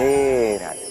राधे राधे।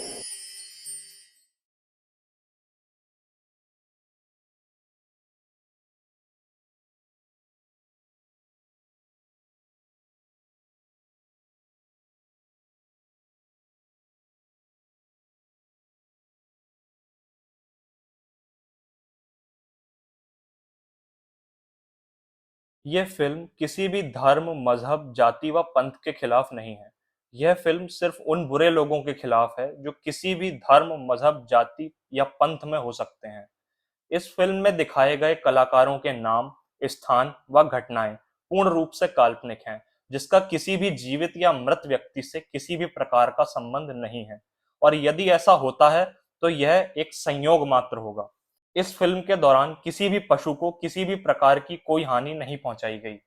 यह फिल्म किसी भी धर्म, मजहब, जाति व पंथ के खिलाफ नहीं है। यह फिल्म सिर्फ उन बुरे लोगों के खिलाफ है जो किसी भी धर्म, मजहब, जाति या पंथ में हो सकते हैं। इस फिल्म में दिखाए गए कलाकारों के नाम, स्थान व घटनाएं पूर्ण रूप से काल्पनिक हैं, जिसका किसी भी जीवित या मृत व्यक्ति से किसी भी प्रकार का संबंध नहीं है, और यदि ऐसा होता है तो यह एक संयोग मात्र होगा। इस फिल्म के दौरान किसी भी पशु को किसी भी प्रकार की कोई हानि नहीं पहुंचाई गई।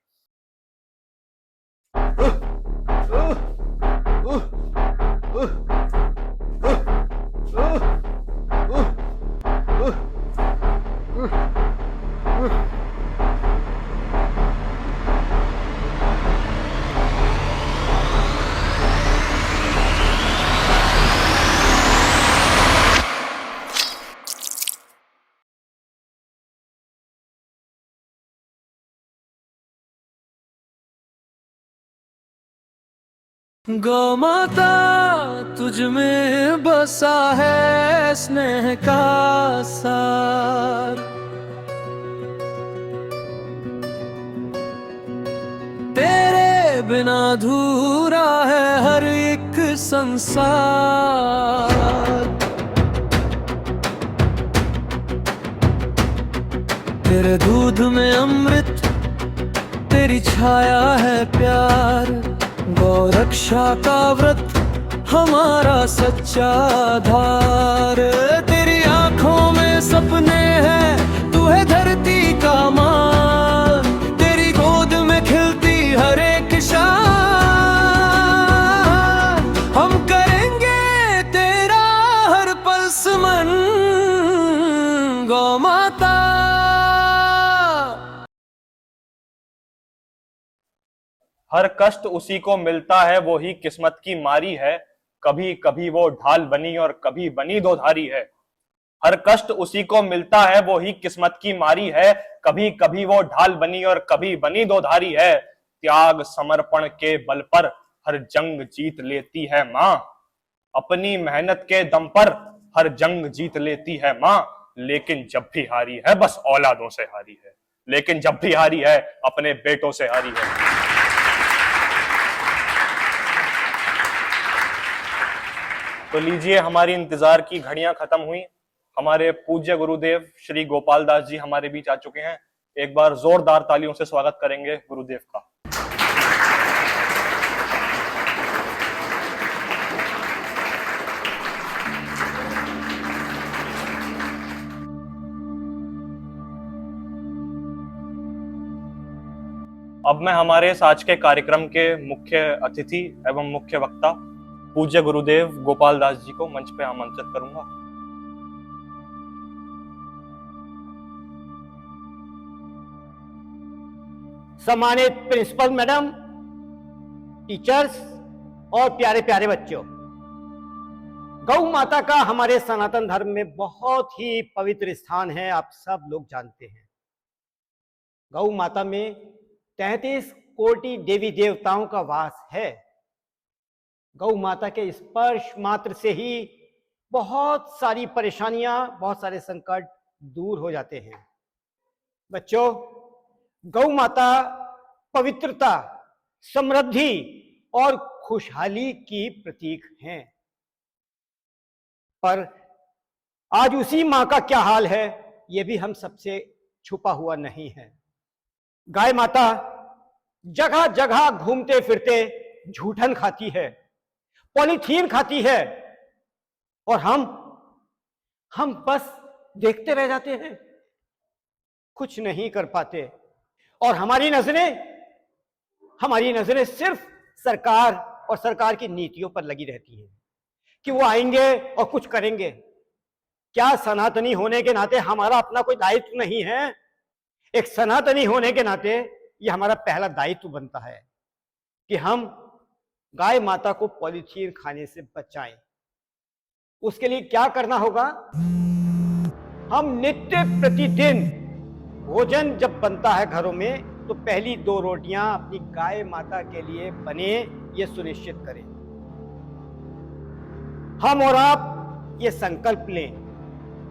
गौ माता तुझ में बसा है स्नेह का सार, तेरे बिना अधूरा है हर एक संसार। तेरे दूध में अमृत, तेरी छाया है प्यार, गौ रक्षा का व्रत हमारा सच्चा आधार। तेरी आंखों में सपने हैं, तू है धरती का मान, तेरी गोद में खिलती हर एक शान। हम करेंगे तेरा हर पल सुमन, गौ माता। हर कष्ट उसी को मिलता है, वो ही किस्मत की मारी है, कभी कभी वो ढाल बनी और कभी बनी दो धारी है। हर कष्ट उसी को मिलता है, वो ही किस्मत की मारी है, कभी कभी वो ढाल बनी और कभी बनी दो धारी है। त्याग समर्पण के बल पर हर जंग जीत लेती है माँ, अपनी मेहनत के दम पर हर जंग जीत लेती है माँ। लेकिन जब भी हारी है बस औलादों से हारी है, लेकिन जब भी हारी है अपने बेटों से हारी है। तो लीजिए, हमारी इंतजार की घड़ियां खत्म हुई। हमारे पूज्य गुरुदेव श्री गोपाल दास जी हमारे बीच आ चुके हैं। एक बार जोरदार तालियों से स्वागत करेंगे गुरुदेव का। अब मैं हमारे इस आज के कार्यक्रम के मुख्य अतिथि एवं मुख्य वक्ता पूज्य गुरुदेव गोपाल दास जी को मंच पे आमंत्रित करूंगा। सम्मानित प्रिंसिपल मैडम, टीचर्स और प्यारे प्यारे बच्चों, गौ माता का हमारे सनातन धर्म में बहुत ही पवित्र स्थान है, आप सब लोग जानते हैं। गौ माता में 33 कोटि देवी देवताओं का वास है। गौ माता के स्पर्श मात्र से ही बहुत सारी परेशानियां, बहुत सारे संकट दूर हो जाते हैं। बच्चों, गौ माता पवित्रता, समृद्धि और खुशहाली की प्रतीक हैं। पर आज उसी मां का क्या हाल है, यह भी हम सबसे छुपा हुआ नहीं है। गाय माता जगह जगह घूमते फिरते झूठन खाती है, पॉलीथीन खाती है, और हम बस देखते रह जाते हैं, कुछ नहीं कर पाते। और हमारी नजरें सिर्फ सरकार और सरकार की नीतियों पर लगी रहती हैं कि वो आएंगे और कुछ करेंगे। क्या सनातनी होने के नाते हमारा अपना कोई दायित्व नहीं है? एक सनातनी होने के नाते ये हमारा पहला दायित्व बनता है कि हम गाय माता को पॉलीथीन खाने से बचाएं। उसके लिए क्या करना होगा? हम नित्य प्रतिदिन भोजन जब बनता है घरों में तो पहली 2 रोटियां अपनी गाय माता के लिए बने, ये सुनिश्चित करें। हम और आप ये संकल्प लें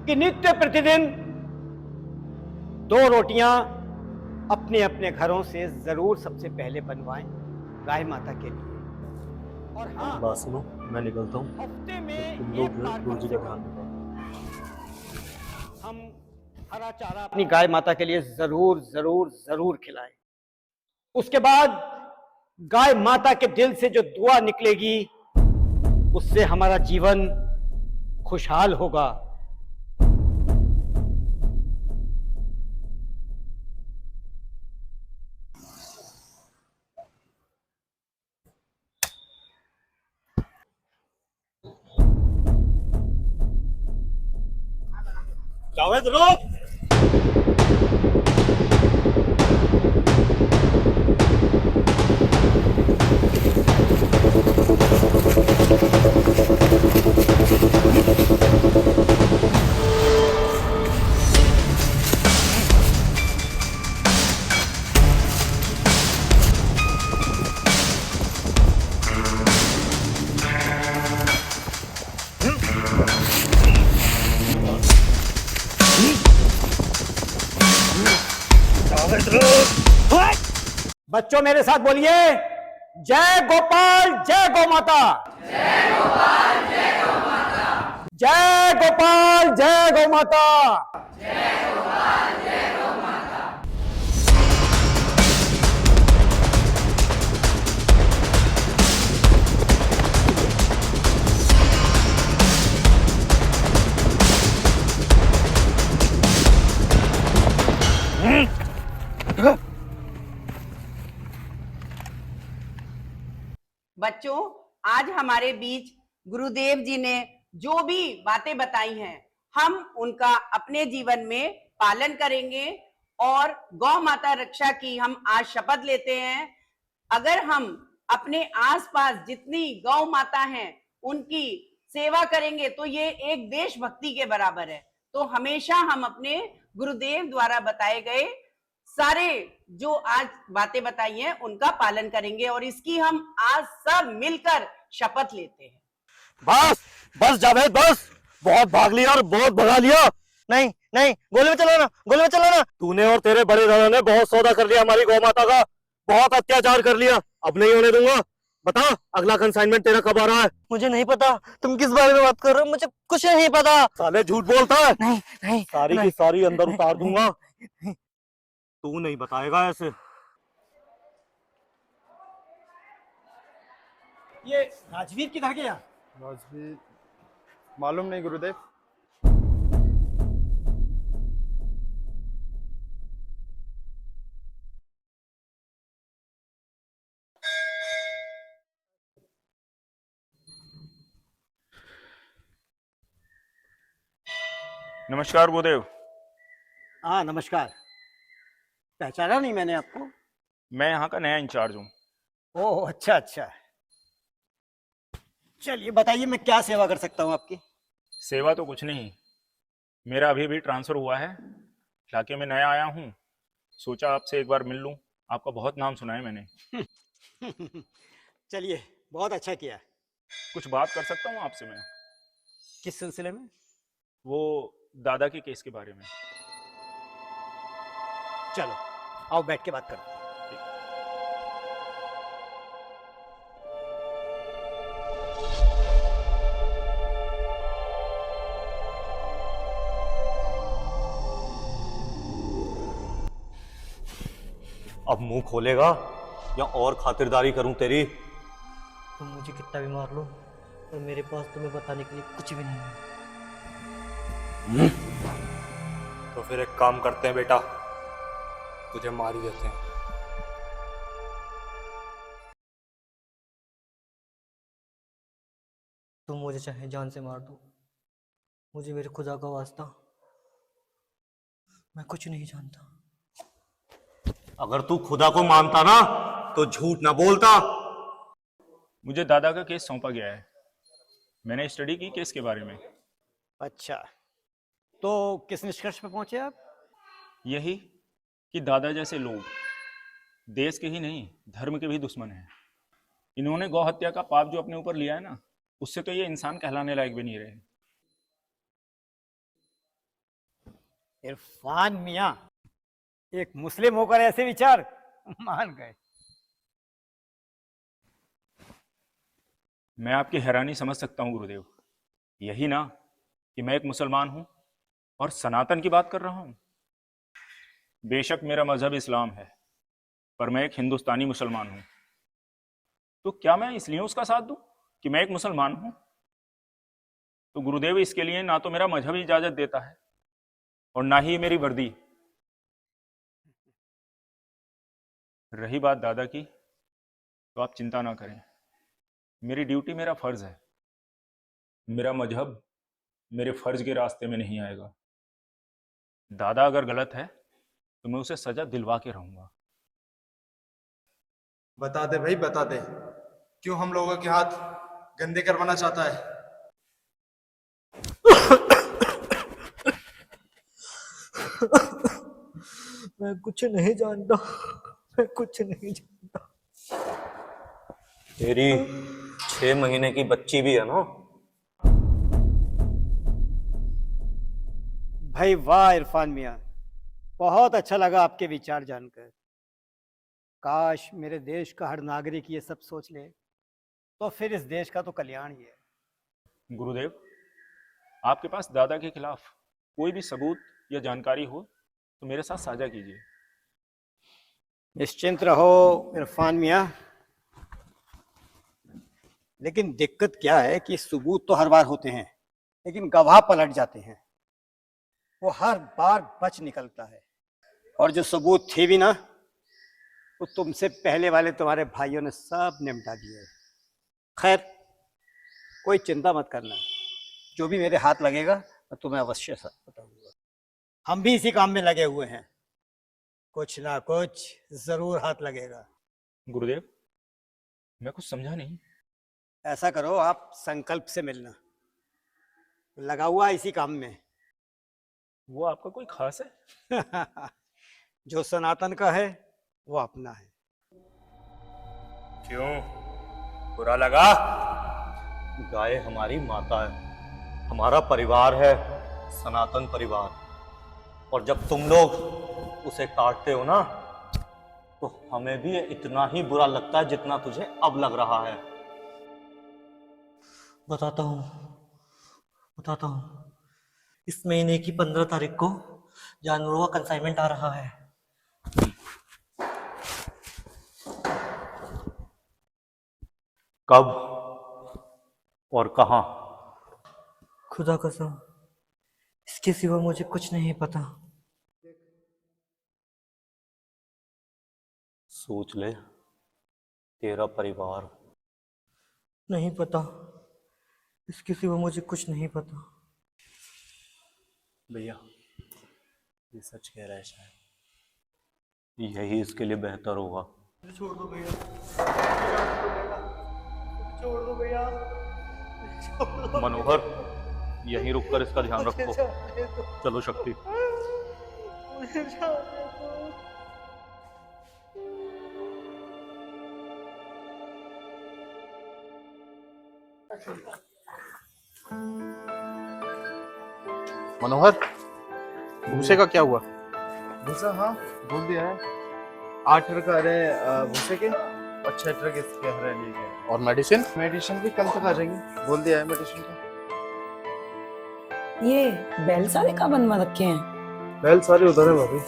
कि नित्य प्रतिदिन 2 रोटियां अपने अपने घरों से जरूर सबसे पहले बनवाएं गाय माता के लिए। और हाँ, बात सुनो, मैं निकलता हूँ। हफ्ते में तुम एक लोग बार कम रोजी से का कम खाना हम हरा चारा अपनी गाय माता के लिए जरूर जरूर जरूर खिलाएं। उसके बाद गाय माता के दिल से जो दुआ निकलेगी उससे हमारा जीवन खुशहाल होगा। जावेद रुक। बच्चों मेरे साथ बोलिए, जय गोपाल जय गौ माता। जय गोपाल जय गौ माता। जय गोपाल जय गौ माता। जय गोपाल जय गौ माता। बच्चों, आज हमारे बीच गुरुदेव जी ने जो भी बातें बताई हैं, हम उनका अपने जीवन में पालन करेंगे और गौ माता रक्षा की हम आज शपथ लेते हैं। अगर हम अपने आसपास जितनी गौ माता हैं उनकी सेवा करेंगे तो ये एक देशभक्ति के बराबर है। तो हमेशा हम अपने गुरुदेव द्वारा बताए गए सारे जो आज बातें बताई हैं उनका पालन करेंगे और इसकी हम आज सब मिलकर शपथ लेते हैं। बस बस जावेद बस, बहुत भाग लिया और बहुत भगा लिया। नहीं नहीं, गोली में चलाना, गोली में चलाना। तूने और तेरे बड़े दादा ने बहुत सौदा कर लिया हमारी गौ माता का, बहुत अत्याचार कर लिया। अब नहीं होने दूंगा। बता अगला कंसाइनमेंट तेरा कब आ रहा है? मुझे नहीं पता, तुम किस बारे में बात कर रहे हो? मुझे कुछ नहीं पता। साले झूठ बोलता है। नहीं नहीं, सारी की सारी अंदर उतार दूंगा। तू नहीं बताएगा ऐसे। ये राजवीर किधर गया? राजवीर मालूम नहीं गुरुदेव। नमस्कार गुरुदेव। हाँ नमस्कार। पहचाना नहीं मैंने आपको। मैं यहाँ का नया इंचार्ज हूँ। ओह अच्छा अच्छा, चलिए बताइए मैं क्या सेवा कर सकता हूँ आपकी। सेवा तो कुछ नहीं, मेरा अभी भी ट्रांसफर हुआ है, इलाके में नया आया हूँ, सोचा आपसे एक बार मिल लूँ। आपका बहुत नाम सुना है मैंने। चलिए बहुत अच्छा किया। कुछ बात कर सकता हूँ आपसे मैं? किस सिलसिले में? वो दादा के केस के बारे में। चलो आओ बैठ के बात करो। अब मुंह खोलेगा या और खातिरदारी करूं तेरी? तुम मुझे कितना भी मार लो और मेरे पास तुम्हें बताने के लिए कुछ भी नहीं है। तो फिर एक काम करते हैं बेटा, तुझे मार ही देते हैं। तुम मुझे चाहे जान से मार दो, मुझे मेरे खुदा का वास्ता, मैं कुछ नहीं जानता। अगर तू खुदा को मानता ना तो झूठ ना बोलता। मुझे दादा का केस सौंपा गया है, मैंने स्टडी की केस के बारे में। अच्छा, तो किस निष्कर्ष पे पहुंचे आप? यही कि दादा जैसे लोग देश के ही नहीं धर्म के भी दुश्मन हैं। इन्होंने गौ हत्या का पाप जो अपने ऊपर लिया है ना, उससे तो ये इंसान कहलाने लायक भी नहीं रहे। इरफान मियां, एक मुस्लिम होकर ऐसे विचार मान गए। मैं आपकी हैरानी समझ सकता हूँ गुरुदेव। यही ना कि मैं एक मुसलमान हूँ और सनातन की बात कर रहा हूँ। बेशक मेरा मजहब इस्लाम है, पर मैं एक हिंदुस्तानी मुसलमान हूँ। तो क्या मैं इसलिए उसका साथ दूं कि मैं एक मुसलमान हूँ? तो गुरुदेव, इसके लिए ना तो मेरा मजहब इजाजत देता है और ना ही मेरी वर्दी। रही बात दादा की, तो आप चिंता ना करें। मेरी ड्यूटी मेरा फर्ज है। मेरा मजहब मेरे फर्ज के रास्ते में नहीं आएगा। दादा अगर गलत है तो मैं उसे सजा दिलवा के रहूंगा। बता दे भाई, बता दे, क्यों हम लोगों के हाथ गंदे करवाना चाहता है? मैं कुछ नहीं जानता, मैं कुछ नहीं जानता। तेरी 6 महीने की बच्ची भी है ना? भाई वाह इरफान मियां, बहुत अच्छा लगा आपके विचार जानकर। काश मेरे देश का हर नागरिक ये सब सोच ले, तो फिर इस देश का तो कल्याण ही है। गुरुदेव, आपके पास दादा के खिलाफ कोई भी सबूत या जानकारी हो तो मेरे साथ साझा कीजिए। निश्चिंत रहो इरफान मियां, लेकिन दिक्कत क्या है कि सबूत तो हर बार होते हैं, लेकिन गवाह पलट जाते हैं। वो हर बार बच निकलता है, और जो सबूत थे भी ना, वो तुमसे पहले वाले तुम्हारे भाइयों ने सब निपटा दिए। खैर, कोई चिंता मत करना, जो भी मेरे हाथ लगेगा मैं तुम्हें अवश्य बताऊंगा। हम भी इसी काम में लगे हुए हैं, कुछ ना कुछ जरूर हाथ लगेगा। गुरुदेव, मैं कुछ समझा नहीं। ऐसा करो, आप संकल्प से मिलना, लगा हुआ है इसी काम में। वो आपका कोई खास है? जो सनातन का है वो अपना है। क्यों, बुरा लगा? गाय हमारी माता है, हमारा परिवार है, सनातन परिवार। और जब तुम लोग उसे काटते हो ना, तो हमें भी इतना ही बुरा लगता है जितना तुझे अब लग रहा है। बताता हूँ। इस महीने की 15 तारीख को जानवरों का कंसाइनमेंट आ रहा है। कब और कहाँ? खुदा कसम, इसके सिवा मुझे कुछ नहीं पता। सोच ले, तेरा परिवार। नहीं पता, इसके सिवा मुझे कुछ नहीं पता। भैया, ये सच कह रहा है, शायद यही इसके लिए बेहतर होगा। छोड़ दो भैया, छोड़ दो भैया। मनोहर, यहीं रुककर इसका ध्यान रखो। चलो शक्ति। मनोहर, भूसे का क्या हुआ? भूसा, हाँ बोल दिया है। 8 ट्रक आ रहे हैं भूसे के, और 6 ट्रक इसके हरियाणा के। और मेडिसिन? मेडिसिन भी कल तक आ जाएंगी, बोल दिया है मेडिसिन का। ये बैल सारे कहाँ बनवा रखे हैं? बैल सारे उधर है भाभी।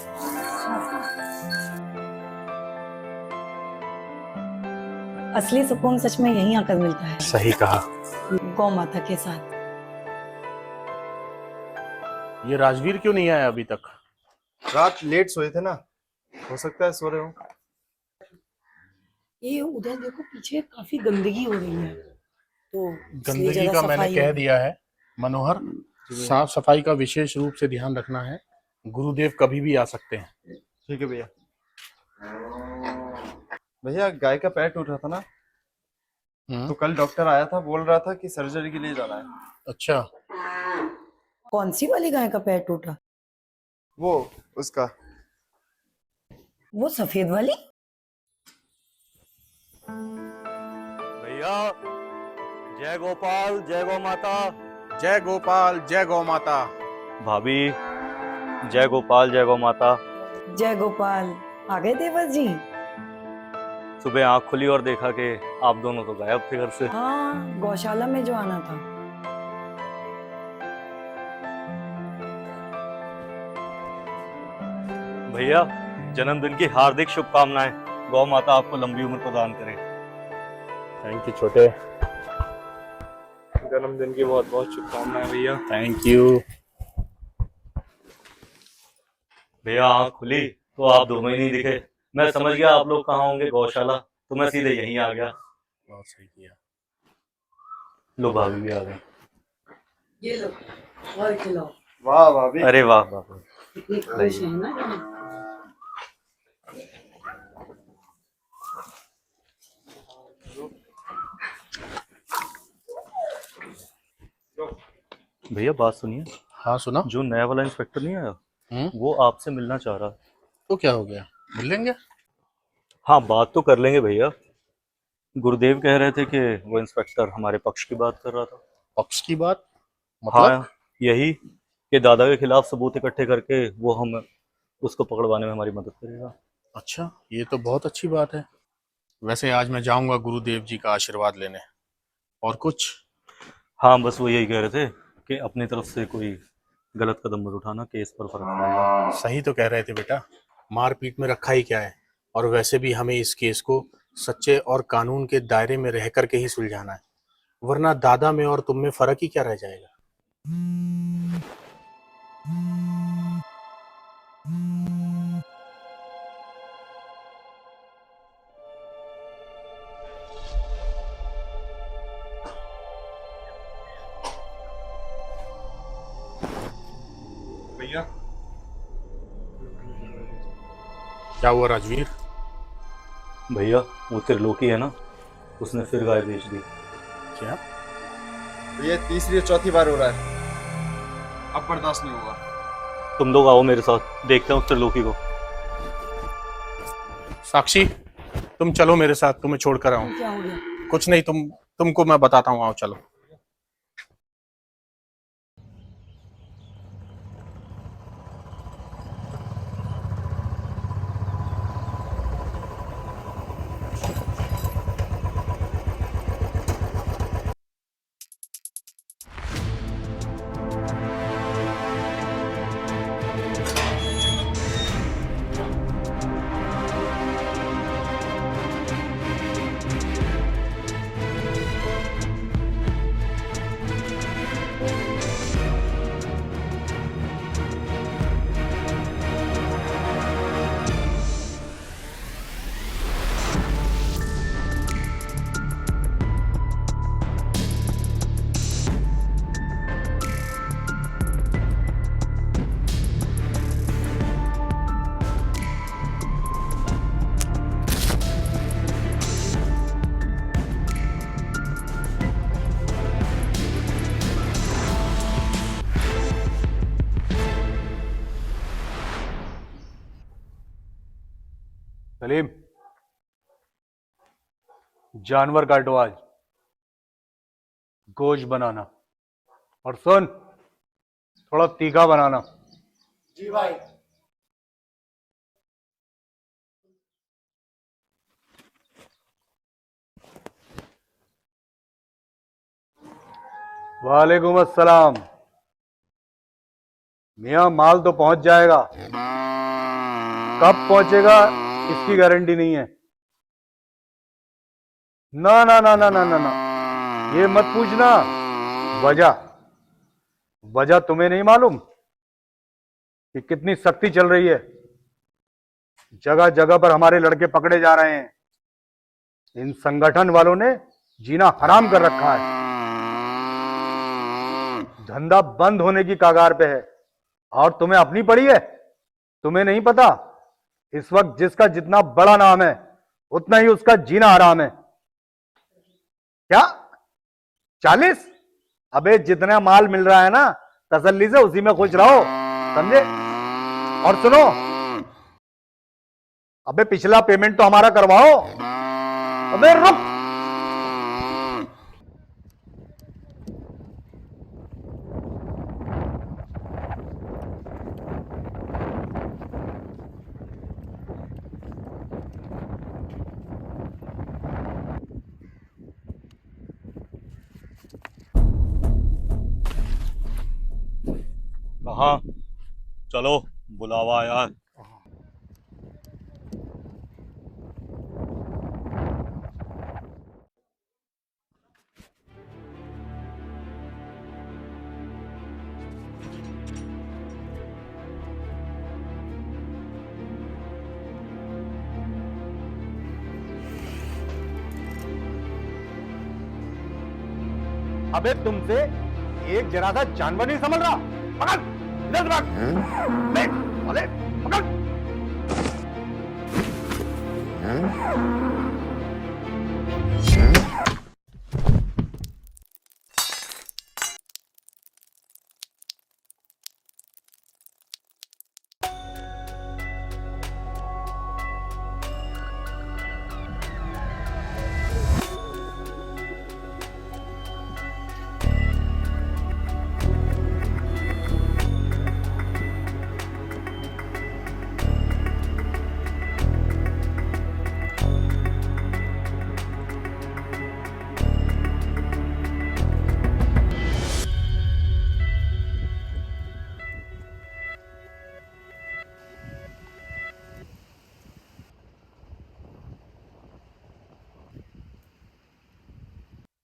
असली सुकून सच में यहीं आकर मिलता है, सही कहा। गौ माता के साथ। ये राजवीर क्यों नहीं आया अभी तक? रात लेट सोए थे ना, हो सकता है सो रहे हो। ये उधर देखो, पीछे काफी गंदगी हो रही है, तो इसलिए गंदगी जरा का मैंने सफाई कह हो। दिया है मनोहर, साफ सफाई का विशेष रूप से ध्यान रखना है। गुरुदेव कभी भी आ सकते हैं। ठीक है भैया। भैया, गाय का पैर टूट रहा था ना, तो कल डॉक्टर आया था, बोल रहा था कि सर्जरी के लिए जाना है। अच्छा, कौन सी वाली गाय का पैर टूटा? वो उसका। वो सफेद वाली? भैया, जय गोपाल, जय गौ माता। जय गोपाल, जय गौ माता। भाभी, जय गोपाल, जय गौ माता। जय गोपाल। आ गए देवर जी? सुबह आंख खुली और देखा कि आप दोनों तो गायब थे घर से। हाँ, गौशाला में जो आना था। भैया, जन्मदिन की हार्दिक शुभकामनाएं। गौ माता आपको लंबी उम्र प्रदान करे। थैंक यू छोटे। जन्मदिन की बहुत बहुत शुभकामनाएं भैया। Thank you. भैया, आंख खुली तो आप दोनों ही नहीं दिखे। मैं समझ गया आप लोग कहाँ होंगे, गौशाला, तो मैं सीधे यहीं आ गया। बहुत सही किया। लो, भाभी भी आ गए। ये लो और खिलाओ। वाह भाभी। अरे वाह वाह। कितनी खुश है ना ये। भैया, बात सुनिए। हाँ सुना। जो नया वाला इंस्पेक्टर नहीं आया, वो आपसे मिलना चाह रहा है। तो क्या हो गया, मिल लेंगे। हाँ, बात तो कर लेंगे भैया। गुरुदेव कह रहे थे कि वो इंस्पेक्टर हमारे पक्ष की बात कर रहा था। पक्ष की बात मतलब? हाँ, यही कि दादा के खिलाफ सबूत इकट्ठे करके वो हम उसको पकड़वाने में हमारी मदद करेगा। अच्छा, ये तो बहुत अच्छी बात है। वैसे आज मैं जाऊंगा गुरुदेव जी का आशीर्वाद लेने। और कुछ? हाँ, बस वो यही कह रहे थे कि अपनी तरफ से कोई गलत कदम मत उठाना, केस पर फर्क पड़ेगा। सही तो कह रहे थे बेटा, मारपीट में रखा ही क्या है। और वैसे भी हमें इस केस को सच्चे और कानून के दायरे में रह करके ही सुलझाना है, वरना दादा में और तुम में फर्क ही क्या रह जाएगा। भैया, क्या हुआ राजवीर? भैया, वो त्रिलोकी है ना, उसने फिर गाय बेच दी। क्या? ये तीसरी और चौथी बार हो रहा है, अब बर्दाश्त नहीं होगा। तुम लोग आओ मेरे साथ, देखते हैं उस त्रिलोकी को। साक्षी, तुम चलो मेरे साथ, तुम्हें छोड़कर आऊं। क्या हो गया? कुछ नहीं, तुमको मैं बताता हूँ, आओ चलो। सलीम, जानवर काटो आज, गोश्त बनाना, और सुन, थोड़ा तीखा बनाना। जी भाई। वालेकुम अस्सलाम। मियाँ, माल तो पहुंच जाएगा, कब पहुंचेगा इसकी गारंटी नहीं है। ना ना ना ना ना ना ना, ये मत पूछना। वजह तुम्हें नहीं मालूम कि कितनी सख्ती चल रही है। जगह जगह पर हमारे लड़के पकड़े जा रहे हैं। इन संगठन वालों ने जीना हराम कर रखा है। धंधा बंद होने की कगार पे है, और तुम्हें अपनी पड़ी है। तुम्हें नहीं पता, इस वक्त जिसका जितना बड़ा नाम है, उतना ही उसका जीना हराम है। क्या 40? अबे जितना माल मिल रहा है ना तसल्ली से उसी में खुश रहो, समझे? और सुनो, अबे पिछला पेमेंट तो हमारा करवाओ। अबे रुक, कहाँ? चलो, बुलावा आया है। अबे तुमसे एक जरा सा जानवर नहीं समझ रहा। पकड़, इधर से भाग। ले, अरे पकड़।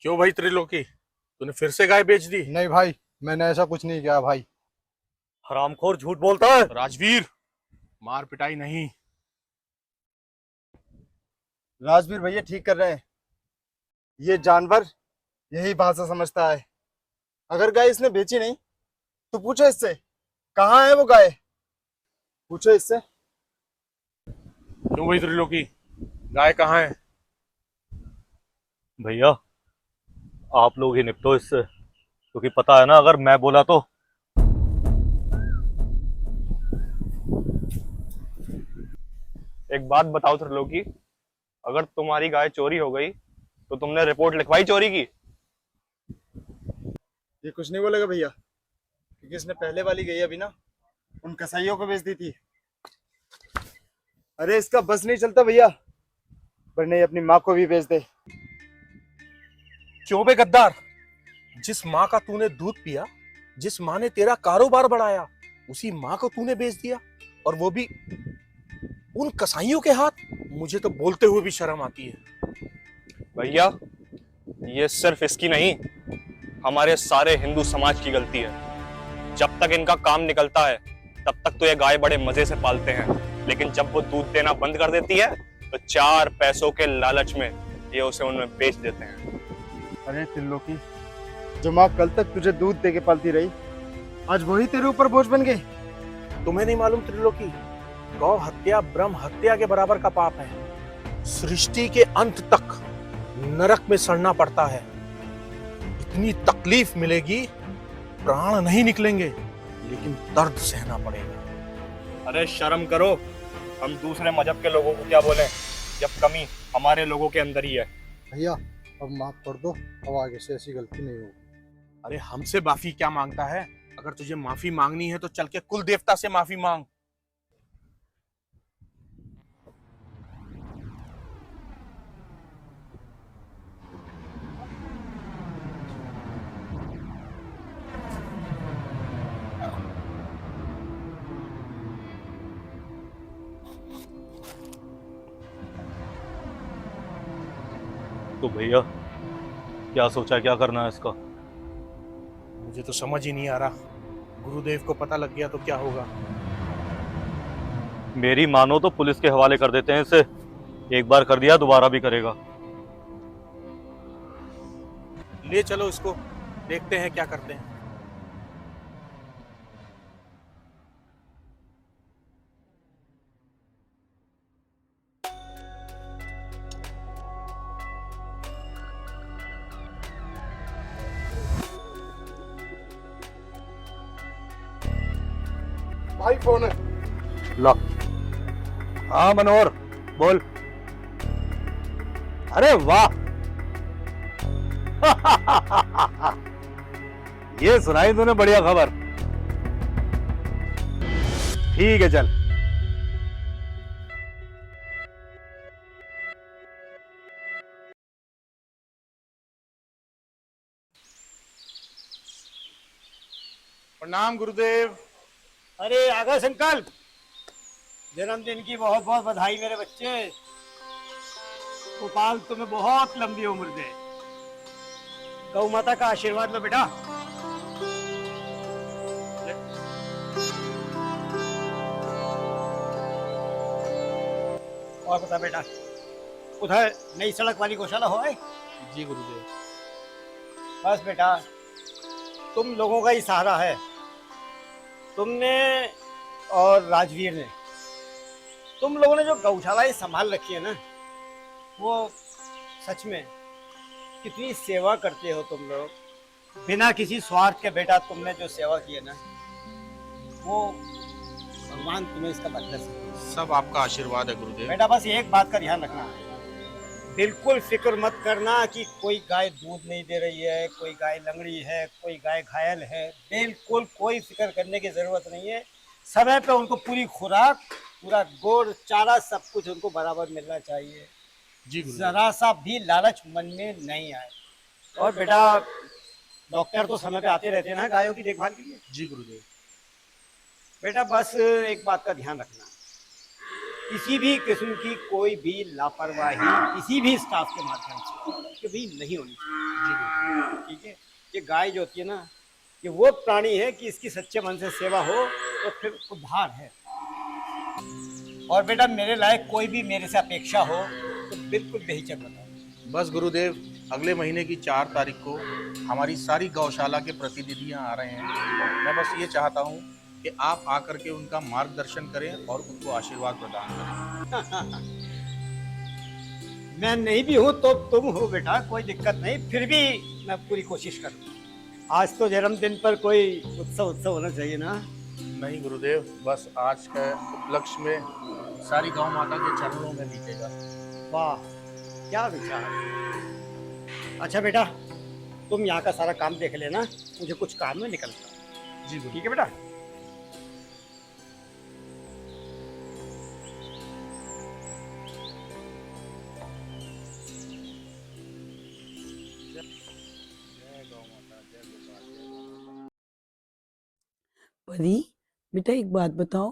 क्यों भाई त्रिलोकी, तूने फिर से गाय बेच दी? नहीं भाई, मैंने ऐसा कुछ नहीं किया भाई। हरामखोर झूठ बोलता है। राजवीर, मार पिटाई नहीं। राजवीर भैया ठीक कर रहे हैं। ये जानवर यही भाषा समझता है। अगर गाय इसने बेची नहीं तो पूछो इससे कहाँ है वो गाय, पूछो इससे। क्यों भाई त्रिलोकी, गाय कहाँ है? भैया, आप लोग ही निपटो इससे, क्योंकि पता है ना अगर मैं बोला तो। एक बात बताओ त्रिलोकी, अगर तुम्हारी गाय चोरी हो गई तो तुमने रिपोर्ट लिखवाई चोरी की? ये कुछ नहीं बोलेगा भैया, क्योंकि इसने पहले वाली गई अभी ना उन कसाईयों को बेच दी थी। अरे इसका बस नहीं चलता भैया, वरना ये अपनी माँ को भी बेच दे। क्यों बे गद्दार, जिस माँ का तूने दूध पिया, जिस माँ ने तेरा कारोबार बढ़ाया, उसी माँ को तूने बेच दिया, और वो भी उन कसाईयों के हाथ। मुझे तो बोलते हुए भी शर्म आती है। भैया, ये सिर्फ इसकी नहीं, हमारे सारे हिंदू समाज की गलती है। जब तक इनका काम निकलता है तब तक तो ये गाय बड़े मजे से पालते हैं, लेकिन जब वो दूध देना बंद कर देती है तो 4 पैसों के लालच में ये उसे उनमें बेच देते हैं। अरे त्रिलोकी, जो माँ कल तक तुझे दूध दे के पालती रही, आज वही तेरे ऊपर बोझ बन गई। तुम्हें नहीं मालूम त्रिलोकी, गौ हत्या ब्रह्म हत्या के बराबर का पाप है। सृष्टि के अंत तक नरक में सड़ना पड़ता है। इतनी तकलीफ मिलेगी, प्राण नहीं निकलेंगे, लेकिन दर्द सहना पड़ेगा। अरे शर्म करो, हम दूसरे मजहब के लोगों को क्या बोलें, जब कमी हमारे लोगों के अंदर ही है। भैया अब माफ कर दो, अब आगे से ऐसी गलती नहीं होगी। अरे हमसे माफी क्या मांगता है? अगर तुझे माफी मांगनी है तो चल के कुल देवता से माफी मांग। तो भैया, क्या सोचा, क्या करना है इसका? मुझे तो समझ ही नहीं आ रहा। गुरुदेव को पता लग गया तो क्या होगा? मेरी मानो तो पुलिस के हवाले कर देते हैं इसे। एक बार कर दिया, दोबारा भी करेगा। ले चलो इसको, देखते हैं क्या करते हैं। भाई फोन है। लो। हाँ मनोहर, बोल। अरे वाह। ये सुनाई तूने बढ़िया खबर। ठीक है चल। प्रणाम गुरुदेव। अरे आगा संकल्प, जन्मदिन की बहुत बहुत बधाई मेरे बच्चे। गोपाल तुम्हें बहुत लंबी उम्र दे। गौ माता का आशीर्वाद लो बेटा। और बता बेटा, उधर नई सड़क वाली गौशाला हो आए? जी गुरुदेव। बस बेटा, तुम लोगों का ही सहारा है। तुमने और राजवीर ने, तुम लोगों ने जो गौशालाएं संभाल रखी है ना, वो सच में कितनी सेवा करते हो तुम लोग। बिना किसी स्वार्थ के बेटा तुमने जो सेवा की है ना, वो भगवान तुम्हें इसका बदला से। सब आपका आशीर्वाद है गुरुदेव। बेटा बस एक बात का ध्यान रखना, बिल्कुल फिक्र मत करना कि कोई गाय दूध नहीं दे रही है, कोई गाय लंगड़ी है, कोई गाय घायल है। बिल्कुल कोई फिक्र करने की जरूरत नहीं है। समय पे उनको पूरी खुराक, पूरा गोड़ चारा, सब कुछ उनको बराबर मिलना चाहिए। जी गुरुदेव। जरा सा भी लालच मन में नहीं आए। और बेटा, डॉक्टर तो समय पे आते रहते हैं ना गायों की देखभाल के लिए। जी गुरुदेव। बेटा बस एक बात का ध्यान रखना, किसी भी किस्म की कोई भी लापरवाही किसी भी स्टाफ के माध्यम से कभी नहीं होनी चाहिए। ठीक है? ये गाय जो होती है ना, ये वो प्राणी है कि इसकी सच्चे मन से सेवा हो तो फिर उद्धार है। और बेटा मेरे लायक कोई भी मेरे से अपेक्षा हो तो बिल्कुल बेहिचक बताओ। बस गुरुदेव, अगले महीने की 4 तारीख को हमारी सारी गौशाला के प्रतिनिधियां आ रहे हैं। मैं बस ये चाहता हूँ कि आप आकर के उनका मार्गदर्शन करें और उनको आशीर्वाद प्रदान करें। मैं नहीं भी हूँ तो तुम हो बेटा, कोई दिक्कत नहीं। फिर भी मैं पूरी कोशिश करूँगा। आज तो जन्मदिन पर कोई उत्सव होना चाहिए ना। नहीं गुरुदेव, बस आज का उपलक्ष्य में सारी गौ माता के चरणों में बीतेगा। वाह क्या विचार। अच्छा बेटा, तुम यहाँ का सारा काम देख लेना, मुझे कुछ काम में निकलता। जी ठीक है बेटा। परी, बेटा एक बात बताओ,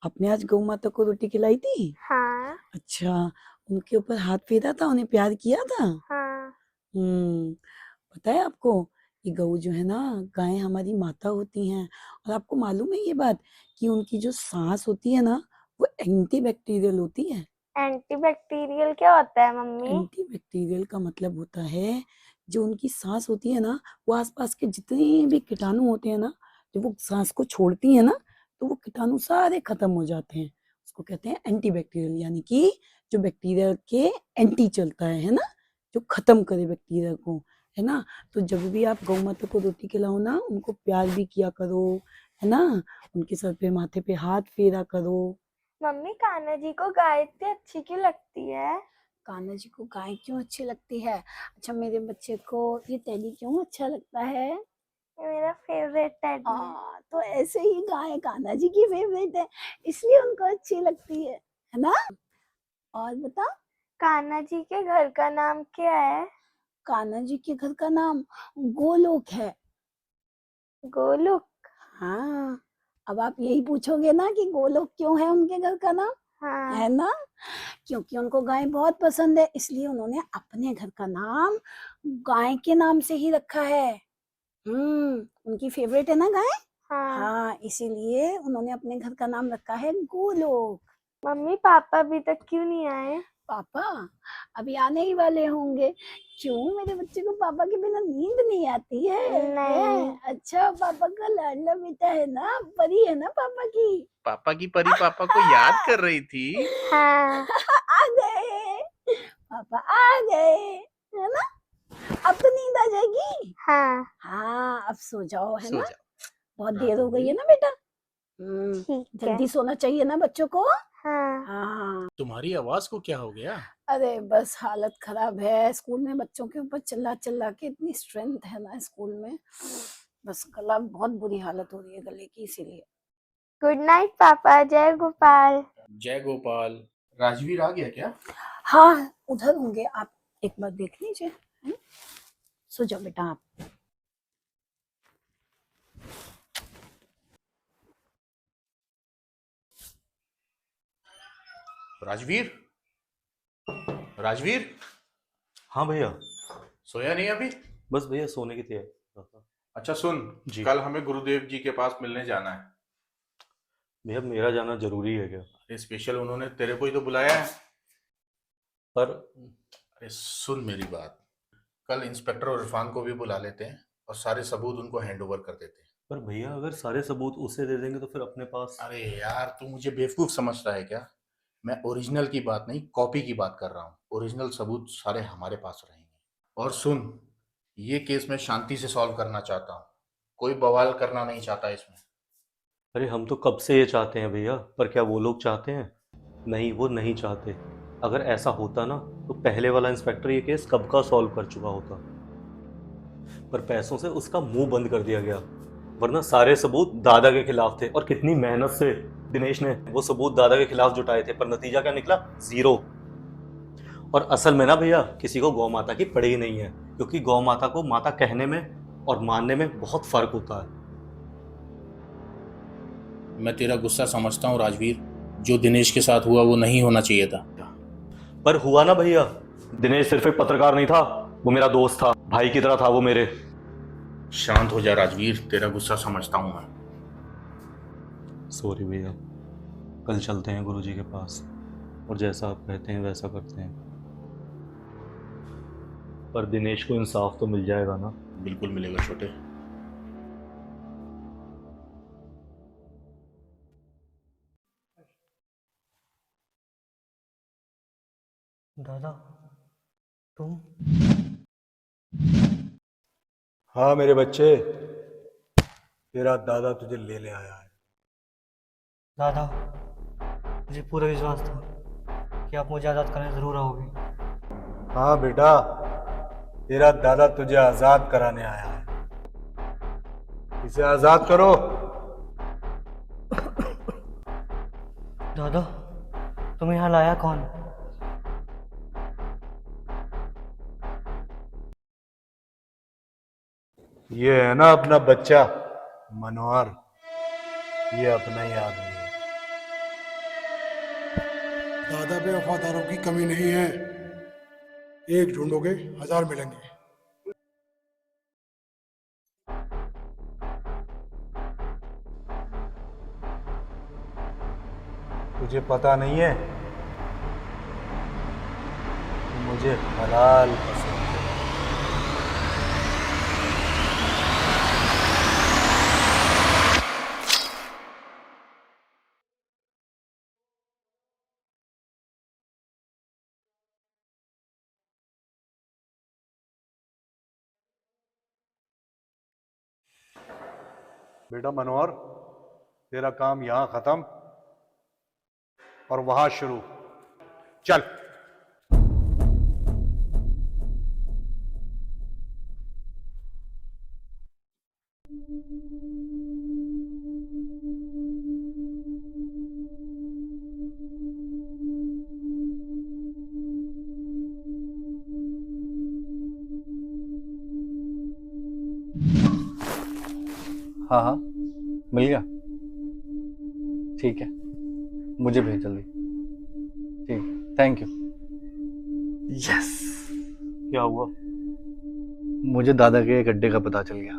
आपने आज गौ माता को रोटी खिलाई थी? हाँ। अच्छा, उनके ऊपर हाथ फेरा था, उन्हें प्यार किया था? हाँ। पता है आपको, ये गऊ जो है ना, गायें हमारी माता होती हैं। और आपको मालूम है ये बात कि उनकी जो सांस होती है ना, वो एंटी बैक्टीरियल होती है। एंटीबैक्टीरियल क्या होता है मम्मी? एंटी बैक्टीरियल का मतलब होता है, जो उनकी सांस होती है ना, वो आसपास के जितने भी कीटाणु होते हैं ना, जब वो सांस को छोड़ती है ना, तो वो कीटाणु सारे खत्म हो जाते हैं। उसको कहते हैं एंटी बैक्टीरियल, यानी कि जो बैक्टीरिया के एंटी चलता है ना, जो खत्म करे बैक्टीरिया को, है ना। तो जब भी आप गौ माता को रोटी खिलाओ ना, उनको प्यार भी किया करो, है ना। उनके सर पे माथे पे हाथ फेरा करो। मम्मी, कान्हा जी को गाय इतनी अच्छी क्यों लगती है? कान्हा जी को गाय क्यों अच्छी लगती है? अच्छा, मेरे बच्चे को ये टेडी क्यों अच्छा लगता है? ये मेरा फेवरेट टेडी है। तो ऐसे ही गाय कान्हा जी की फेवरेट है, इसलिए उनको अच्छी लगती है ना। और बता, कान्हा जी के घर का नाम क्या है? कान्हा जी के घर का नाम गोलोक है। गोलोक? हाँ, अब आप यही पूछोगे ना कि गोलोक क्यों है उनके घर का नाम? हाँ। है ना, क्योंकि उनको गाय बहुत पसंद है, इसलिए उन्होंने अपने घर का नाम गाय के नाम से ही रखा है। उनकी फेवरेट है ना गाय। हाँ, इसीलिए उन्होंने अपने घर का नाम रखा है गोलोक। मम्मी, पापा अभी तक क्यों नहीं आए? पापा अभी आने ही वाले होंगे। क्यों, मेरे बच्चे को पापा के बिना नींद नहीं आती है? नहीं। अच्छा, पापा का लाडला बेटा है ना, परी है ना पापा की। पापा की परी पापा को याद कर रही थी। हाँ। आ गए पापा, आ गए, है ना। अब तो नींद आ जाएगी। हाँ। हाँ, अब सो जाओ, है सो ना। जाओ। बहुत देर हो गई है ना बेटा। ठीक है। जल्दी सोना चाहिए ना बच्चों को। हाँ। हाँ। तुम्हारी आवाज को क्या हो गया? अरे बस हालत खराब है, स्कूल में बच्चों के ऊपर चिल्ला चिल्ला के इतनी स्ट्रेंथ है ना स्कूल में, बस गला बहुत बुरी हालत हो रही है गले की, इसीलिए। गुड नाइट पापा। जय गोपाल। जय गोपाल। राजवीर आ गया क्या? हाँ उधर होंगे, आप एक बार देख लीजिए। सो जाओ बेटा आप। राजवीर, राजवीर हाँ भैया, सोया नहीं अभी? बस भैया सोने की तैयारी। अच्छा सुन, जी। कल हमें गुरुदेव जी के पास मिलने जाना है। भैया मेरा जाना जरूरी है क्या? अरे स्पेशल उन्होंने तेरे को ही तो बुलाया है। पर अरे सुन मेरी बात, कल इंस्पेक्टर और इरफान को भी बुला लेते हैं और सारे सबूत उनको हैंड ओवर कर देते हैं। पर भैया अगर सारे सबूत उसे दे देंगे तो फिर अपने पास। अरे यार तू मुझे बेवकूफ समझता है क्या? मैं ओरिजिनल की बात नहीं, कॉपी की बात कर रहा हूँ। ओरिजिनल सबूत सारे हमारे पास रहेंगे। और सुन, ये केस मैं शांति से सॉल्व करना चाहता हूँ, कोई बवाल करना नहीं चाहता इसमें। अरे हम तो कब से ये चाहते हैं भैया, पर क्या वो लोग चाहते हैं? नहीं, वो नहीं चाहते। अगर ऐसा होता ना तो पहले वाला इंस्पेक्टर ये केस कब का सॉल्व कर चुका होता, पर पैसों से उसका मुंह बंद कर दिया गया। वरना सारे सबूत दादा के खिलाफ थे और कितनी मेहनत से दिनेश ने वो सबूत दादा के खिलाफ जुटाए थे, पर नतीजा क्या निकला? 0। और असल में ना भैया किसी को गौ माता की पड़ी ही नहीं है, क्योंकि गौ माता को माता कहने में और मानने में बहुत फर्क होता है। मैं तेरा गुस्सा समझता हूँ राजवीर, जो दिनेश के साथ हुआ वो नहीं होना चाहिए था। पर हुआ ना भैया। दिनेश सिर्फ एक पत्रकार नहीं था, वो मेरा दोस्त था, भाई की तरह था वो मेरे। शांत हो जा राजवीर, तेरा गुस्सा समझता हूँ मैं। सॉरी भैया, कल चलते हैं गुरुजी के पास और जैसा आप कहते हैं वैसा करते हैं। पर दिनेश को इंसाफ तो मिल जाएगा ना? बिल्कुल मिलेगा छोटे। दादा तुम? हाँ मेरे बच्चे, तेरा दादा तुझे लेने आया है। दादा मुझे पूरा विश्वास था कि आप मुझे आज़ाद करने ज़रूर आओगे। हाँ बेटा, तेरा दादा तुझे आजाद कराने आया है। इसे आजाद करो। दादा तुम्हें यहाँ लाया कौन? ये है ना अपना बच्चा मनोहर, ये अपना ही आदमी है। दादा पे वफादारों की कमी नहीं है, एक ढूंढोगे 1000 मिलेंगे। तुझे पता नहीं है कि मुझे हलाल पसंद है। बेटा मनोहर, तेरा काम यहां खत्म और वहां शुरू। चल। हाँ हाँ मिल गया, ठीक है, मुझे भेज जल्दी। ठीक, थैंक यू। यस। क्या हुआ? मुझे दादा के एक अड्डे का पता चल गया।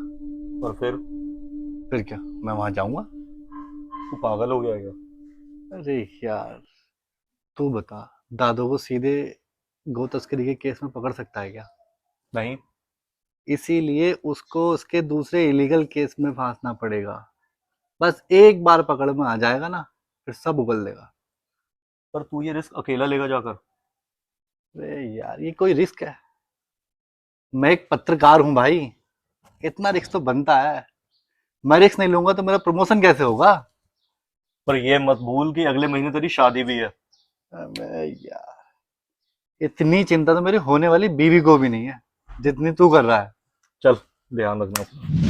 और फिर क्या मैं वहां जाऊंगा? तू पागल हो गया क्या? अरे यार तू बता, दादू को सीधे गो तस्करी के केस में पकड़ सकता है क्या? नहीं। इसीलिए उसको उसके दूसरे इलीगल केस में फांसना पड़ेगा। बस एक बार पकड़ में आ जाएगा ना, फिर सब उगल देगा। पर तू ये रिस्क अकेला लेगा जाकर? अरे यार ये कोई रिस्क है? मैं एक पत्रकार हूं भाई, इतना रिस्क तो बनता है। मैं रिस्क नहीं लूंगा तो मेरा प्रमोशन कैसे होगा? पर ये मत भूल कि अगले महीने तेरी शादी भी है। अबे यार, इतनी चिंता तो मेरी होने वाली बीवी को भी नहीं है जितनी तू कर रहा है। चल ध्यान रखना अपना।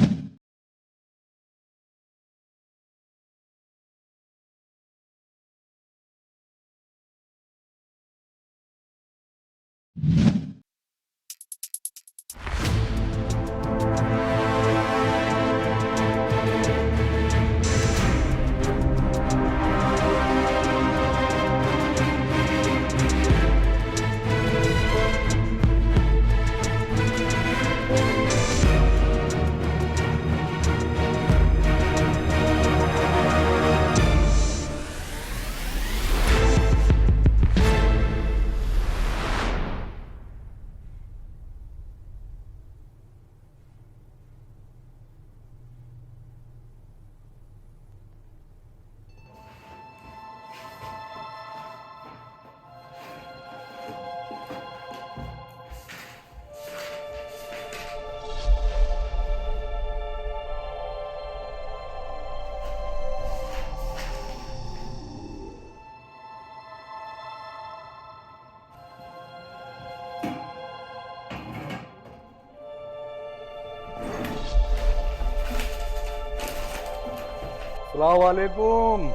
अस्सलाम वालेकुम।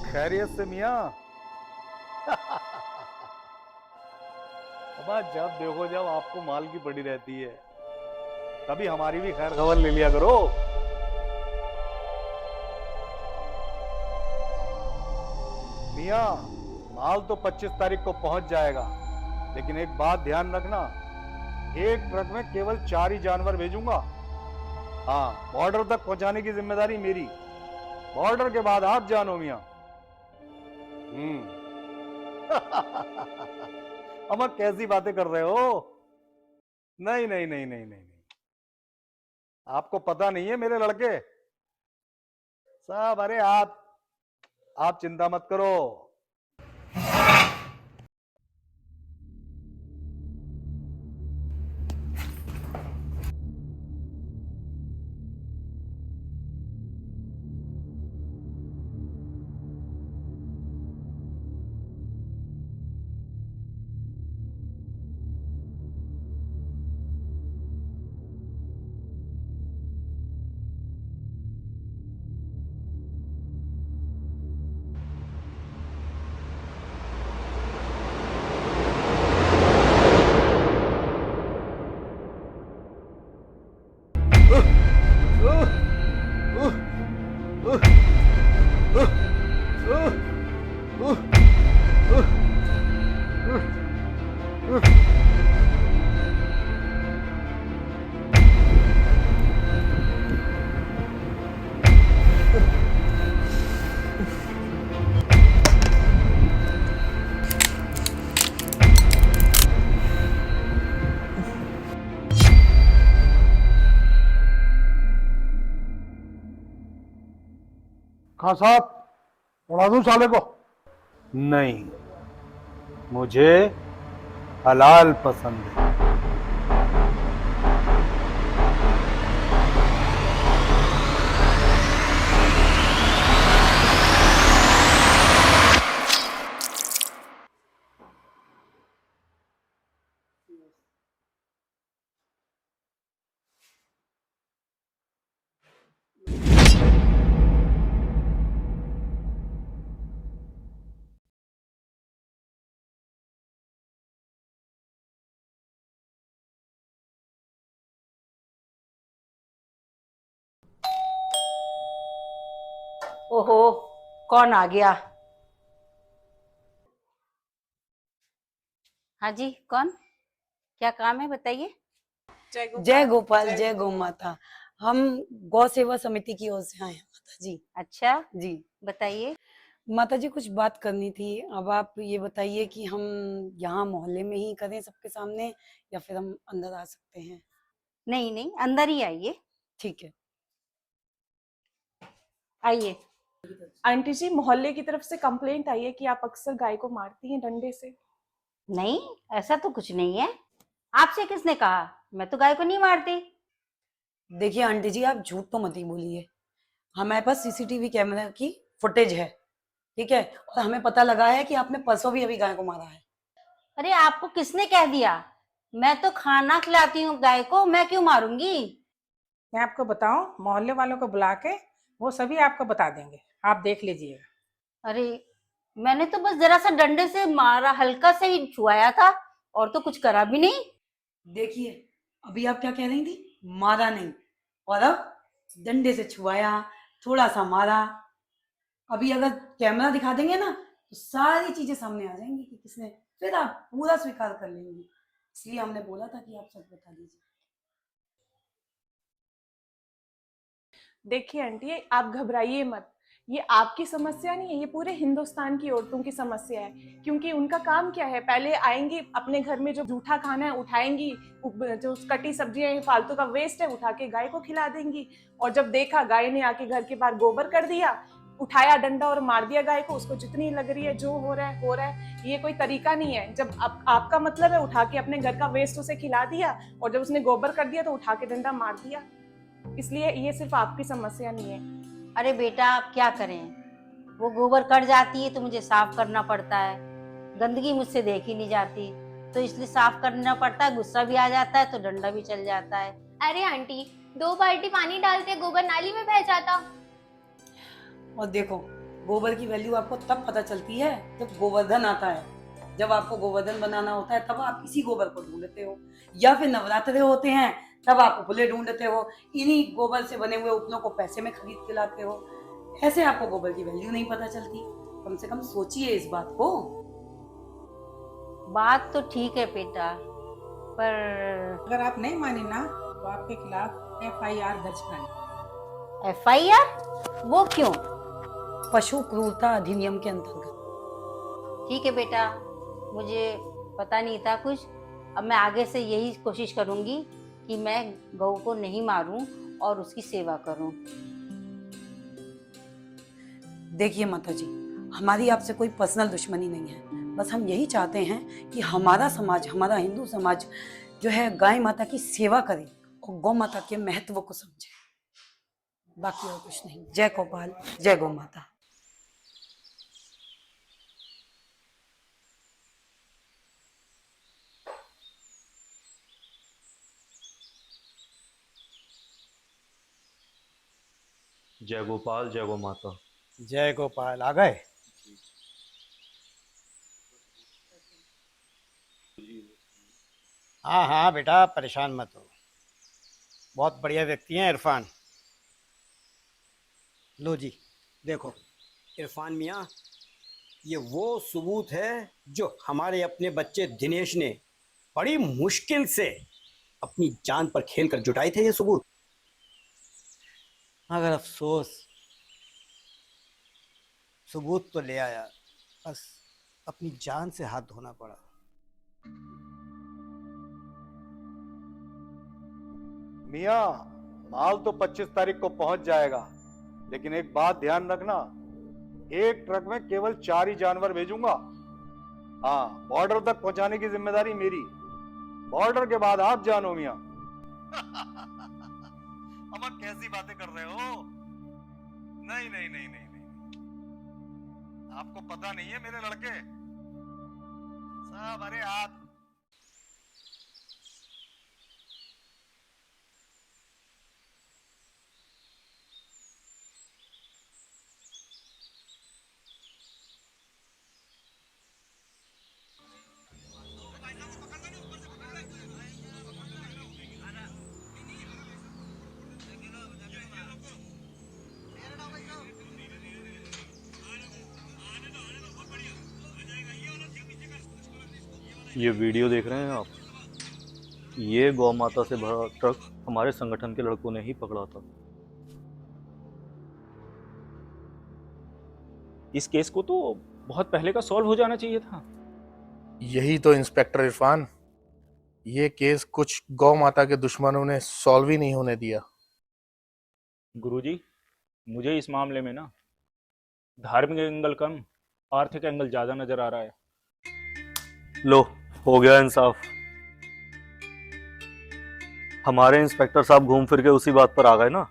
खैरियत से मियाँ? अब जब देखो जब आपको माल की पड़ी रहती है, कभी हमारी भी खैर खबर ले लिया करो। मियाँ, माल तो 25 तारीख को पहुंच जाएगा, लेकिन एक बात ध्यान रखना, एक ट्रक में केवल 4 ही जानवर भेजूंगा। हाँ, बॉर्डर तक पहुंचाने की जिम्मेदारी मेरी। बॉर्डर के बाद आप जानो मियाँ। अमर कैसी बातें कर रहे हो? नहीं नहीं नहीं नहीं नहीं नहीं, आपको पता नहीं है मेरे लड़के साहब। अरे आप चिंता मत करो। खान साहब, उड़ा दूं साले को? नहीं, मुझे हलाल पसंद है। ओहो, कौन आ गया? हाँ जी, कौन? क्या काम है, बताइए। जय गोपाल, जय गौ माता। हम गौ सेवा समिति की ओर से आए हैं माता जी। अच्छा जी बताइए। माता जी, कुछ बात करनी थी। अब आप ये बताइए कि हम यहाँ मोहल्ले में ही करें सबके सामने, या फिर हम अंदर आ सकते हैं? नहीं नहीं, अंदर ही आइए। ठीक है। आइए। आंटी जी, मोहल्ले की तरफ से कंप्लेंट आई है कि आप अक्सर गाय को मारती हैं डंडे से। नहीं, ऐसा तो कुछ नहीं है। आपसे किसने कहा? मैं तो गाय को नहीं मारती। देखिए आंटी जी, आप झूठ तो मत ही बोलिए। हमारे पास सीसीटीवी कैमरा की फुटेज है, ठीक है, और हमें पता लगा है कि आपने परसों भी अभी गाय को मारा है। अरे आपको किसने कह दिया? मैं तो खाना खिलाती हूँ गाय को, मैं क्यों मारूंगी? मैं आपको बताऊं, मोहल्ले वालों को बुला के वो सभी आपको बता देंगे, आप देख लीजिएगा। अरे मैंने तो बस जरा सा डंडे से मारा, हल्का से ही छुआया था और तो कुछ करा भी नहीं। देखिए अभी आप क्या कह रही थी, मारा नहीं, और अब डंडे से छुआया, थोड़ा सा मारा। अभी अगर कैमरा दिखा देंगे ना तो सारी चीजें सामने आ जाएंगी कि किसने, फिर आप पूरा स्वीकार कर लेंगी। इसलिए हमने बोला था कि आप सब बता दीजिए। देखिए आंटी, आप घबराइए मत, ये आपकी समस्या नहीं है, ये पूरे हिंदुस्तान की औरतों की समस्या है। क्योंकि उनका काम क्या है, पहले आएंगी अपने घर में जो जूठा खाना है उठाएंगी, जो कटी सब्जियां हैं फालतू का वेस्ट है उठा के गाय को खिला देंगी, और जब देखा गाय ने आके घर के बाहर गोबर कर दिया, उठाया डंडा और मार दिया गाय को, उसको जितनी लग रही है जो हो रहा है हो रहा है। ये कोई तरीका नहीं है। जब आपका मतलब है उठा के अपने घर का वेस्ट उसे खिला दिया, और जब उसने गोबर कर दिया तो उठा के डंडा मार दिया। इसलिए ये सिर्फ आपकी समस्या नहीं है। अरे बेटा आप क्या करें, वो गोबर कट जाती है तो मुझे साफ करना पड़ता है, गंदगी मुझसे देखी नहीं जाती तो इसलिए साफ करना पड़ता है, गुस्सा भी आ जाता है तो डंडा भी चल जाता है। अरे आंटी, 2 बाल्टी पानी डालते गोबर नाली में बह जाता। और देखो, गोबर की वैल्यू आपको तब पता चलती है जब गोवर्धन आता है। जब आपको गोवर्धन बनाना होता है तब आप इसी गोबर को ढूंढते हो, या फिर नवरात्रे होते हैं तब आप उपले ढूंढते हो, इन्हीं गोबर से बने हुए उपलों को पैसे में खरीद के लाते हो। ऐसे आपको गोबर की वैल्यू नहीं पता चलती। कम से कम सोचिए इस बात को। बात तो ठीक है बेटा, पर अगर आप नहीं माने ना तो आपके खिलाफ FIR दर्ज कराएंगे। FIR? वो क्यों? पशु क्रूरता अधिनियम के अंतर्गत। ठीक है बेटा, मुझे पता नहीं था कुछ। अब मैं आगे से यही कोशिश करूंगी कि मैं गऊ को नहीं मारूं और उसकी सेवा करूं। देखिए माता जी, हमारी आपसे कोई पर्सनल दुश्मनी नहीं है, बस हम यही चाहते हैं कि हमारा समाज, हमारा हिंदू समाज जो है गाय माता की सेवा करे और गौ माता के महत्व को समझे। बाकी और कुछ नहीं। जय गोपाल, जय गौ माता। जय गोपाल, जय गौ माता। जय गोपाल। आ गए? हाँ हाँ बेटा, परेशान मत हो, बहुत बढ़िया व्यक्ति हैं इरफान। लो जी देखो इरफान मियाँ, ये वो सबूत है जो हमारे अपने बच्चे दिनेश ने बड़ी मुश्किल से अपनी जान पर खेलकर जुटाए थे ये सबूत। मगर अफसोस, सबूत तो ले आया, बस अपनी जान से हाथ धोना पड़ा। मियाँ, माल तो 25 तारीख को पहुंच जाएगा, लेकिन एक बात ध्यान रखना, एक ट्रक में केवल 4 ही जानवर भेजूंगा। हाँ, बॉर्डर तक पहुंचाने की जिम्मेदारी मेरी, बॉर्डर के बाद आप जानो मियाँ। अब आप कैसी बातें कर रहे हो? नहीं नहीं नहीं नहीं नहीं, आपको पता नहीं है मेरे लड़के सब, अरे आप ये वीडियो देख रहे हैं आप, ये गौ माता से भरा ट्रक हमारे संगठन के लड़कों ने ही पकड़ा था। इस केस को तो बहुत पहले का सॉल्व हो जाना चाहिए था। यही तो इंस्पेक्टर इरफान, ये केस कुछ गौ माता के दुश्मनों ने सॉल्व ही नहीं होने दिया। गुरुजी, मुझे इस मामले में ना धार्मिक एंगल कम, आर्थिक एंगल ज्यादा नजर आ रहा है। लो, हो गया इंसाफ। हमारे इंस्पेक्टर साहब घूम फिर के उसी बात पर आ गए ना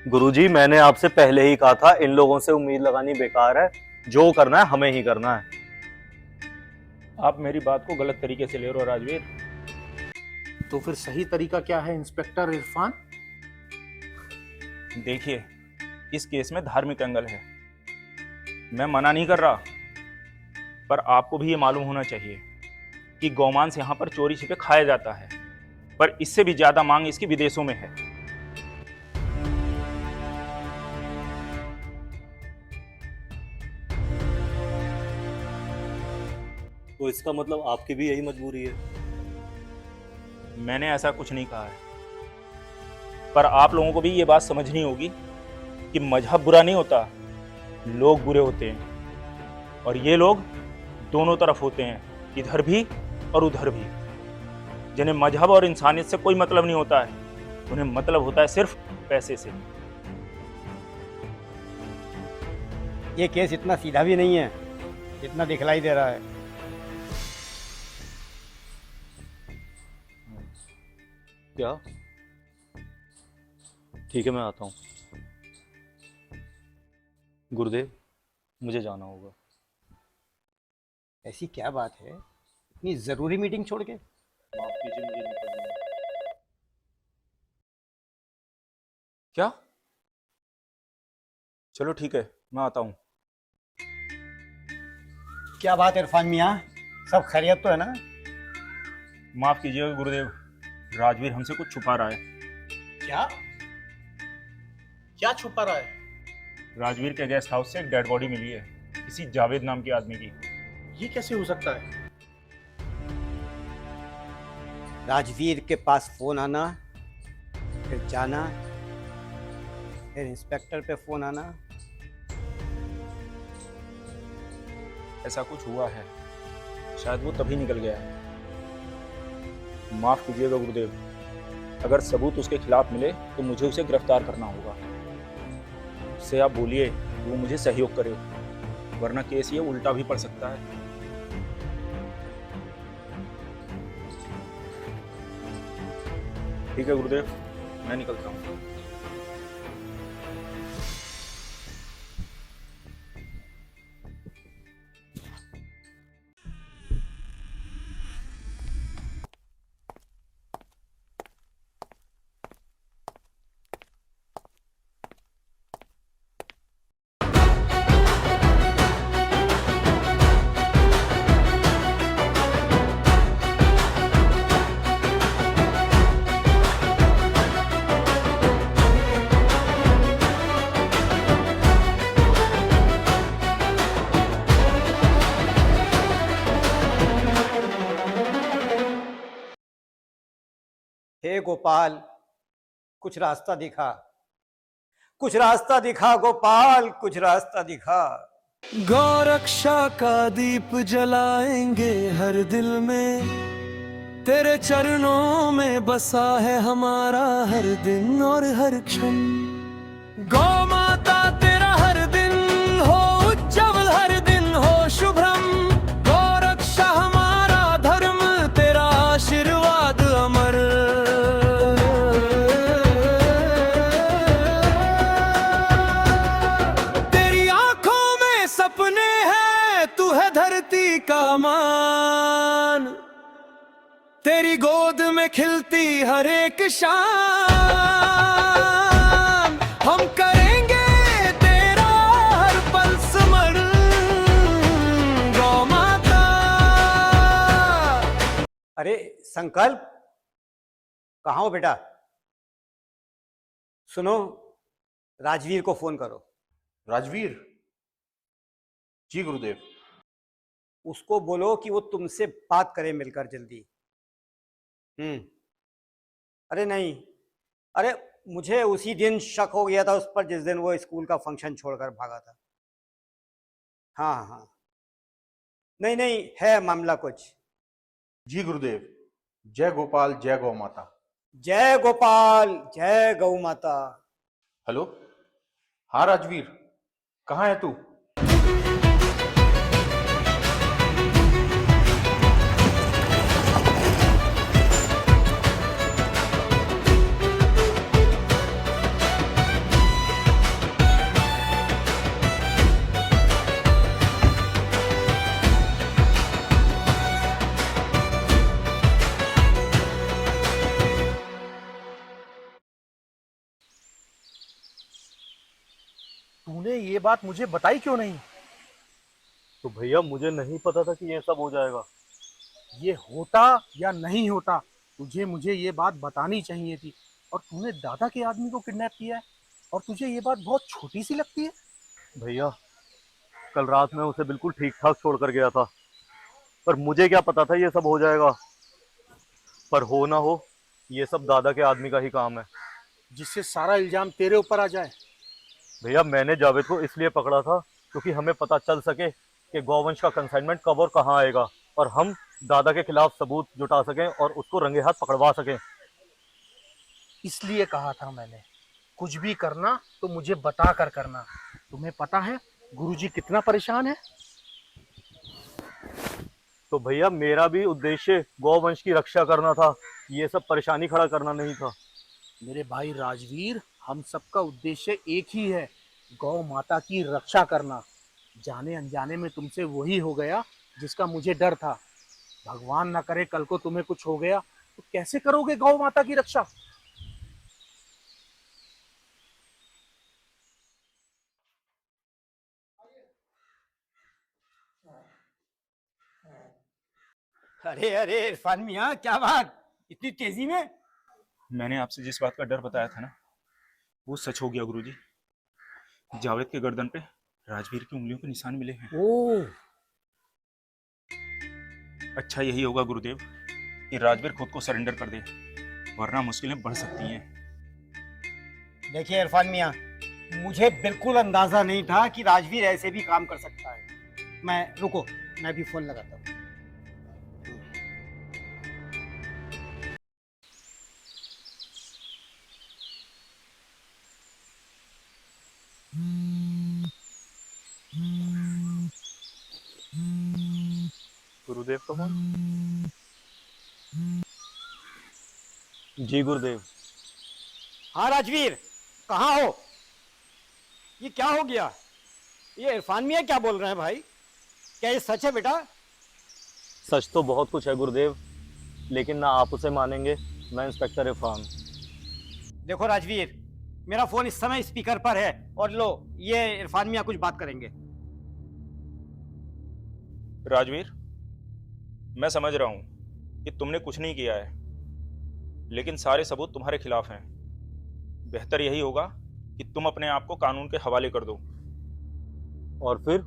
गुरुजी, मैंने आपसे पहले ही कहा था इन लोगों से उम्मीद लगानी बेकार है। जो करना है हमें ही करना है। आप मेरी बात को गलत तरीके से ले रहे हो राजवीर। तो फिर सही तरीका क्या है इंस्पेक्टर इरफान? देखिए, इस केस में धार्मिक एंगल है। मैं मना नहीं कर रहा, पर आपको भी ये मालूम होना चाहिए कि गौमांस यहाँ पर चोरी छिपे खाया जाता है, पर इससे भी ज्यादा मांग इसकी विदेशों में है। तो इसका मतलब आपकी भी यही मजबूरी है? मैंने ऐसा कुछ नहीं कहा है, पर आप लोगों को भी ये बात समझनी होगी कि मजहब बुरा नहीं होता, लोग बुरे होते हैं। और ये लोग दोनों तरफ होते हैं, इधर भी और उधर भी। जिन्हें मजहब और इंसानियत से कोई मतलब नहीं होता है, उन्हें मतलब होता है सिर्फ पैसे से। ये केस इतना सीधा भी नहीं है जितना दिखलाई दे रहा है। क्या? ठीक है, मैं आता हूँ। गुरुदेव, मुझे जाना होगा। ऐसी क्या बात है, इतनी जरूरी मीटिंग छोड़ के? माफ कीजिए, मुझे निकलना है। क्या? चलो ठीक है, मैं आता हूँ। क्या बात है इरफान मियाँ, सब खैरियत तो है ना? माफ कीजिएगा गुरुदेव, राजवीर हमसे कुछ छुपा रहा है। क्या क्या छुपा रहा है? राजवीर के गेस्ट हाउस से एक डेड बॉडी मिली है, किसी जावेद नाम के आदमी की। ये कैसे हो सकता है? राजवीर के पास फोन आना, फिर जाना, फिर इंस्पेक्टर पे फोन आना। ऐसा कुछ हुआ है, शायद वो तभी निकल गया है। माफ कीजिएगा गुरुदेव, अगर सबूत उसके खिलाफ मिले तो मुझे उसे गिरफ्तार करना होगा। उससे आप बोलिए वो मुझे सहयोग करे, वरना केस ये उल्टा भी पड़ सकता है। ठीक है गुरुदेव, मैं निकलता हूँ। हे गोपाल, कुछ रास्ता दिखा, कुछ रास्ता दिखा गोपाल, कुछ रास्ता दिखा। गौ रक्षा का दीप जलाएंगे हर दिल में, तेरे चरणों में बसा है हमारा हर दिन और हर क्षण। गौ माता तेरा हर दिन हो उज्जवल, हर दिन हो शुभ्रम। गौ रक्षा हमारा धर्म, तेरा आशीर्वाद अमर। तेरी आंखों में सपने हैं, तू है धरती का मान। तेरी गोद में खिलती हर एक शान। हम करेंगे तेरा हर पल स्मरण, गौ माता। अरे संकल्प, कहाँ हो बेटा? सुनो, राजवीर को फोन करो। राजवीर? जी गुरुदेव। उसको बोलो कि वो तुमसे बात करे मिलकर जल्दी। अरे नहीं, अरे मुझे उसी दिन शक हो गया था उस पर जिस दिन वो स्कूल का फंक्शन छोड़कर भागा था। हाँ हाँ, नहीं नहीं, है मामला कुछ। जी गुरुदेव। जय गोपाल, जय गौ माता। जय गोपाल, जय गौ माता। हेलो, हाँ राजवीर, कहाँ है तू? तूने ये बात मुझे बताई क्यों नहीं? तो भैया मुझे नहीं पता था कि ये सब हो जाएगा। ये होता या नहीं होता, तुझे मुझे ये बात बतानी चाहिए थी। और तूने दादा के आदमी को किडनैप किया है और तुझे ये बात बहुत छोटी सी लगती है। भैया कल रात में उसे बिल्कुल ठीक ठाक छोड़ कर गया था, पर मुझे क्या पता था ये सब हो जाएगा। पर हो ना हो, ये सब दादा के आदमी का ही काम है, जिससे सारा इल्जाम तेरे ऊपर आ जाए। भैया मैंने जावेद को इसलिए पकड़ा था क्योंकि हमें पता चल सके कि गौवंश का कंसाइनमेंट कब और कहाँ आएगा, और हम दादा के खिलाफ सबूत जुटा सकें और उसको रंगे हाथ पकड़वा सकें। इसलिए कहा था मैंने, कुछ भी करना तो मुझे बता कर करना। तुम्हें पता है गुरुजी कितना परेशान है। तो भैया मेरा भी उद्देश्य गौवंश की रक्षा करना था, ये सब परेशानी खड़ा करना नहीं था। मेरे भाई राजवीर, हम सबका उद्देश्य एक ही है, गौ माता की रक्षा करना। जाने अनजाने में तुमसे वही हो गया जिसका मुझे डर था। भगवान ना करे कल को तुम्हें कुछ हो गया तो कैसे करोगे गौ माता की रक्षा? अरे अरे इरफान मियाँ, क्या बात, इतनी तेजी में? मैंने आपसे जिस बात का डर बताया था ना, वो सच हो गया गुरुजी। जावेद के गर्दन पे राजवीर की उंगलियों के निशान मिले हैं। ओह, अच्छा यही होगा गुरुदेव कि राजवीर खुद को सरेंडर कर दे, वरना मुश्किलें बढ़ सकती हैं। देखिए इरफान मियाँ, मुझे बिल्कुल अंदाजा नहीं था कि राजवीर ऐसे भी काम कर सकता है। रुको, मैं भी फोन लगाता हूँ। गुरुदेव का फोन। जी गुरुदेव। हाँ राजवीर, कहाँ हो? ये क्या हो गया? ये इरफान मियाँ क्या बोल रहे हैं भाई? क्या ये सच है बेटा? सच तो बहुत कुछ है गुरुदेव, लेकिन ना आप उसे मानेंगे, मैं इंस्पेक्टर इरफान। देखो राजवीर, मेरा फोन इस समय स्पीकर पर है, और लो ये इरफान मियाँ कुछ बात करेंगे। राजवीर, मैं समझ रहा हूं कि तुमने कुछ नहीं किया है, लेकिन सारे सबूत तुम्हारे खिलाफ हैं। बेहतर यही होगा कि तुम अपने आप को कानून के हवाले कर दो। और फिर?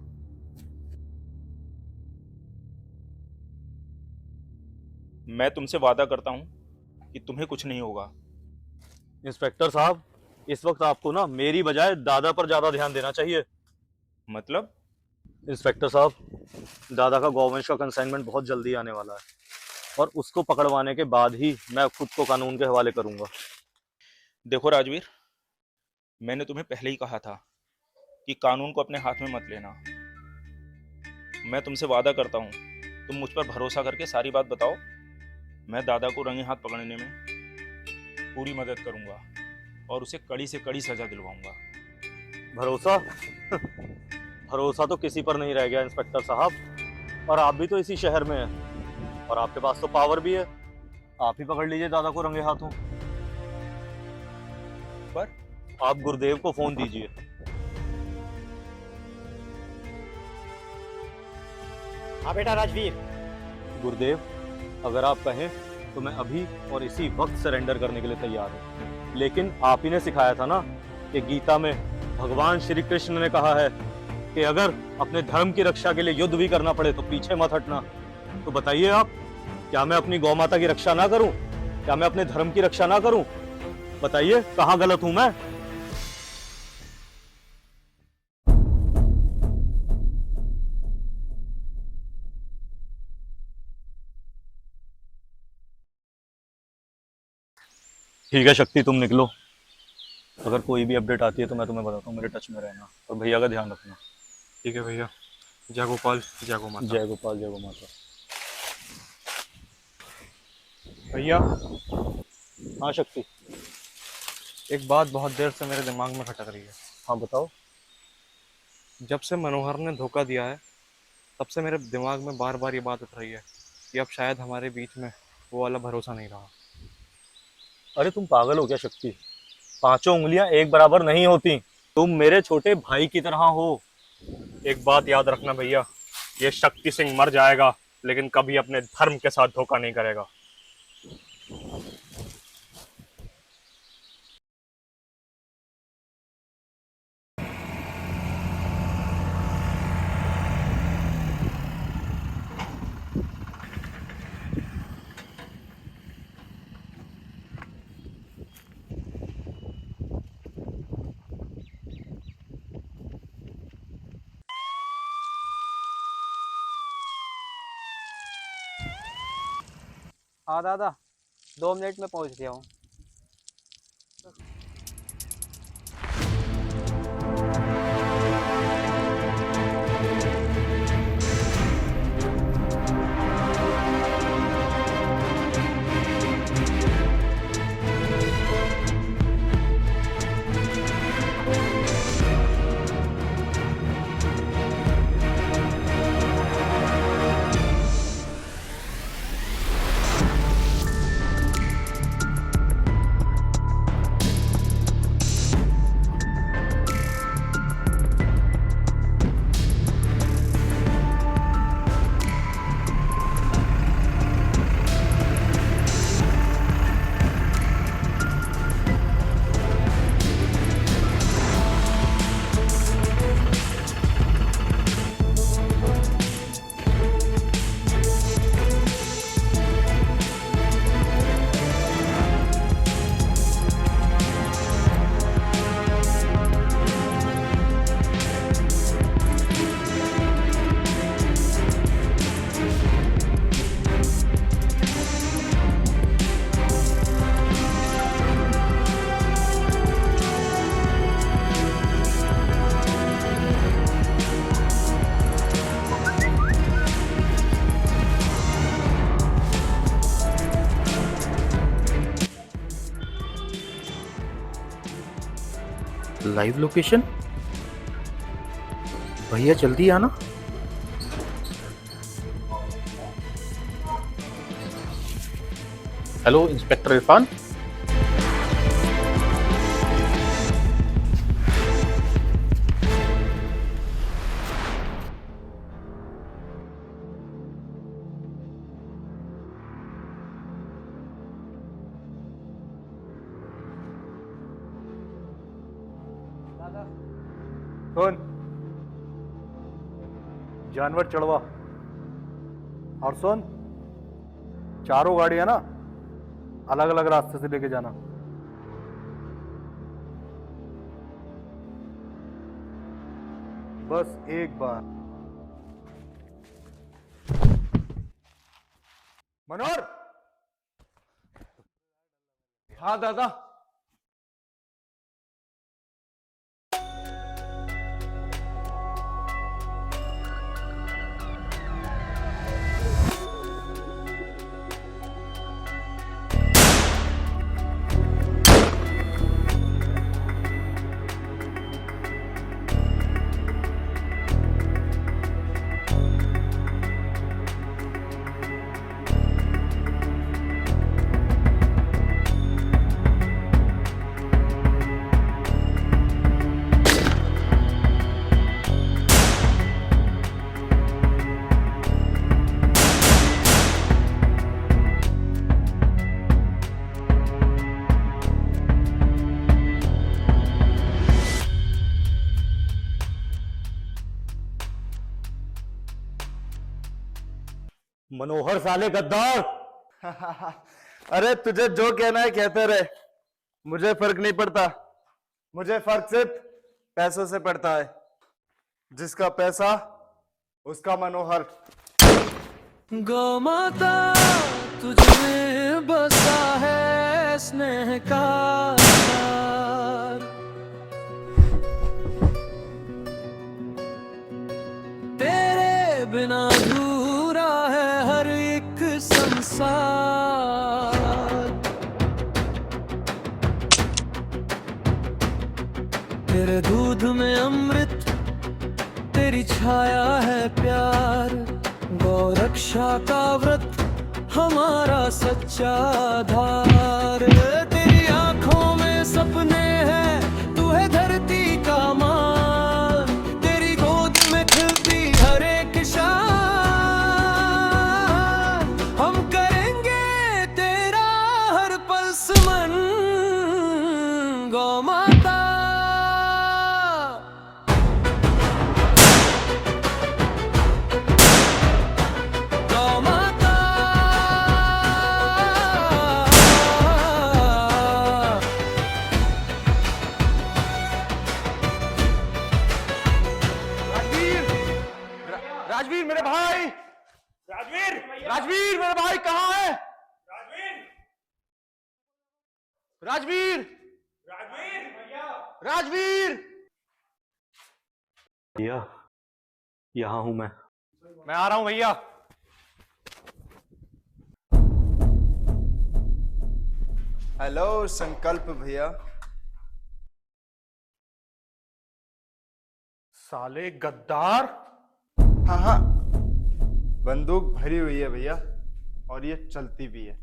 मैं तुमसे वादा करता हूं कि तुम्हें कुछ नहीं होगा। इंस्पेक्टर साहब, इस वक्त आपको ना मेरी बजाय दादा पर ज्यादा ध्यान देना चाहिए। मतलब? इंस्पेक्टर साहब, दादा का गवर्नमेंट का कंसाइनमेंट बहुत जल्दी आने वाला है, और उसको पकड़वाने के बाद ही मैं खुद को कानून के हवाले करूंगा। देखो राजवीर, मैंने तुम्हें पहले ही कहा था कि कानून को अपने हाथ में मत लेना। मैं तुमसे वादा करता हूं, तुम मुझ पर भरोसा करके सारी बात बताओ, मैं दादा को रंगे हाथ पकड़ने में पूरी मदद करूंगा और उसे कड़ी से कड़ी सजा दिलवाऊंगा। भरोसा? भरोसा तो किसी पर नहीं रह गया इंस्पेक्टर साहब, और आप भी तो इसी शहर में हैं, और आपके पास तो पावर भी है। आप ही पकड़ लीजिए दादा को रंगे हाथों। पर आप गुरुदेव को फोन दीजिए। हाँ बेटा राजवीर। गुरुदेव, अगर आप कहें तो मैं अभी और इसी वक्त सरेंडर करने के लिए तैयार हूँ, लेकिन आप ही ने सिखाया था ना कि गीता में भगवान श्री कृष्ण ने कहा है कि अगर अपने धर्म की रक्षा के लिए युद्ध भी करना पड़े तो पीछे मत हटना। तो बताइए आप, क्या मैं अपनी गौ माता की रक्षा ना करूं? क्या मैं अपने धर्म की रक्षा ना करूं? बताइए कहां गलत हूं मैं? ठीक है शक्ति, तुम निकलो। अगर कोई भी अपडेट आती है तो मैं तुम्हें बताता हूँ, मेरे टच में रहना, और भैया का ध्यान रखना। ठीक है भैया। जय गोपाल, जय गो माता। जय गोपाल, जय गो माता। भैया। हाँ शक्ति। एक बात बहुत देर से मेरे दिमाग में खटक रही है। हाँ बताओ। जब से मनोहर ने धोखा दिया है, तब से मेरे दिमाग में बार बार ये बात उठ रही है कि अब शायद हमारे बीच में वो वाला भरोसा नहीं रहा। अरे तुम पागल हो क्या शक्ति? पांचों उंगलियां एक बराबर नहीं होती। तुम मेरे छोटे भाई की तरह हो। एक बात याद रखना भैया, ये शक्ति सिंह मर जाएगा लेकिन कभी अपने धर्म के साथ धोखा नहीं करेगा। हाँ दादा, 2 मिनट में पहुंच गया हूँ। Live location? भैया जल्दी आना। Hello inspector Irfan. सुन, जानवर चढ़वा और सुन, चारों गाड़ियां ना अलग अलग रास्ते से लेके जाना। बस एक बार। मनोहर। हाँ दादा। मनोहर साले गद्दार। अरे तुझे जो कहना है कहते रहे, मुझे फर्क नहीं पड़ता। मुझे फर्क सिर्फ पैसों से पड़ता है। जिसका पैसा उसका मनोहर। गौ माता तुझमें बसा है स्नेह का तार। तेरे बिना अधूरा है हर एक संसार। तेरे दूध में अमृत, तेरी छाया है प्यार। गौ रक्षा का व्रत हमारा सच्चा आधार। तेरी आंखों में सपने हैं, तू है धरती का राजवीर मेरे भाई कहाँ है? राजवीर राजवीर भैया यहाँ हूं मैं आ रहा हूं भैया। हेलो संकल्प भैया। साले गद्दार। हाँ हाँ, बंदूक भरी हुई है भैया और ये चलती भी है।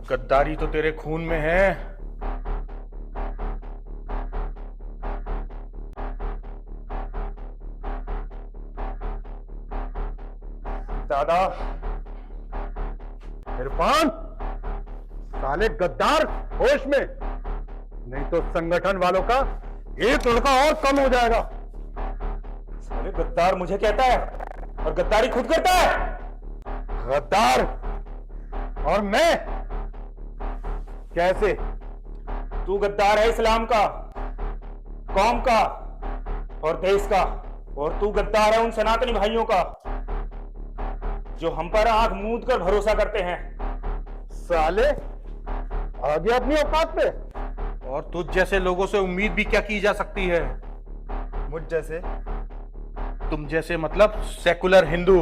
गद्दारी तो तेरे खून में है। दादा इरफान, साले गद्दार होश में, नहीं तो संगठन वालों का एक लड़का और कम हो जाएगा। साले गद्दार मुझे कहता है और गद्दारी खुद करता है। गद्दार और मैं कैसे? तू गद्दार है इस्लाम का, कौम का और देश का, और तू गद्दार है उन सनातनी भाइयों का जो हम पर आंख मूंद कर भरोसा करते हैं। साले आगे अपनी औकात पे। और तुझ जैसे लोगों से उम्मीद भी क्या की जा सकती है? मुझ जैसे? तुम जैसे मतलब सेकुलर हिंदू।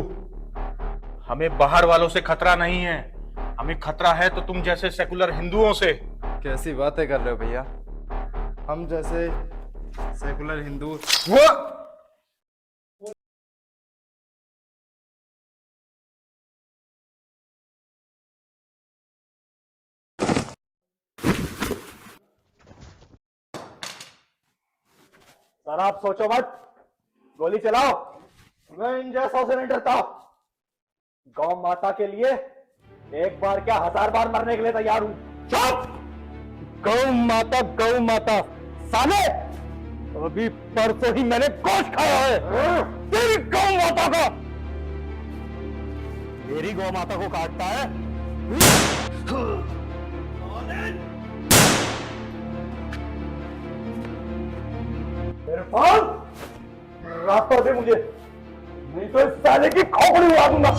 हमें बाहर वालों से खतरा नहीं है, हमें खतरा है तो तुम जैसे सेकुलर हिंदुओं से। कैसी बातें कर रहे हो भैया? हम जैसे सेकुलर हिंदू सर आप सोचो मत, गोली चलाओ, मैं इन जैसों से नहीं डरता। गौ माता के लिए एक बार क्या 1000 बार मरने के लिए तैयार हूं। चुप! गौ माता साले, अभी परसों ही मैंने गोश्त खाया है तेरी गौ माता का। मेरी गौ माता को काटता है? इरफान, रास्ता दे मुझे, नहीं तो इस साले की खोपड़ी उड़ा दूंगा।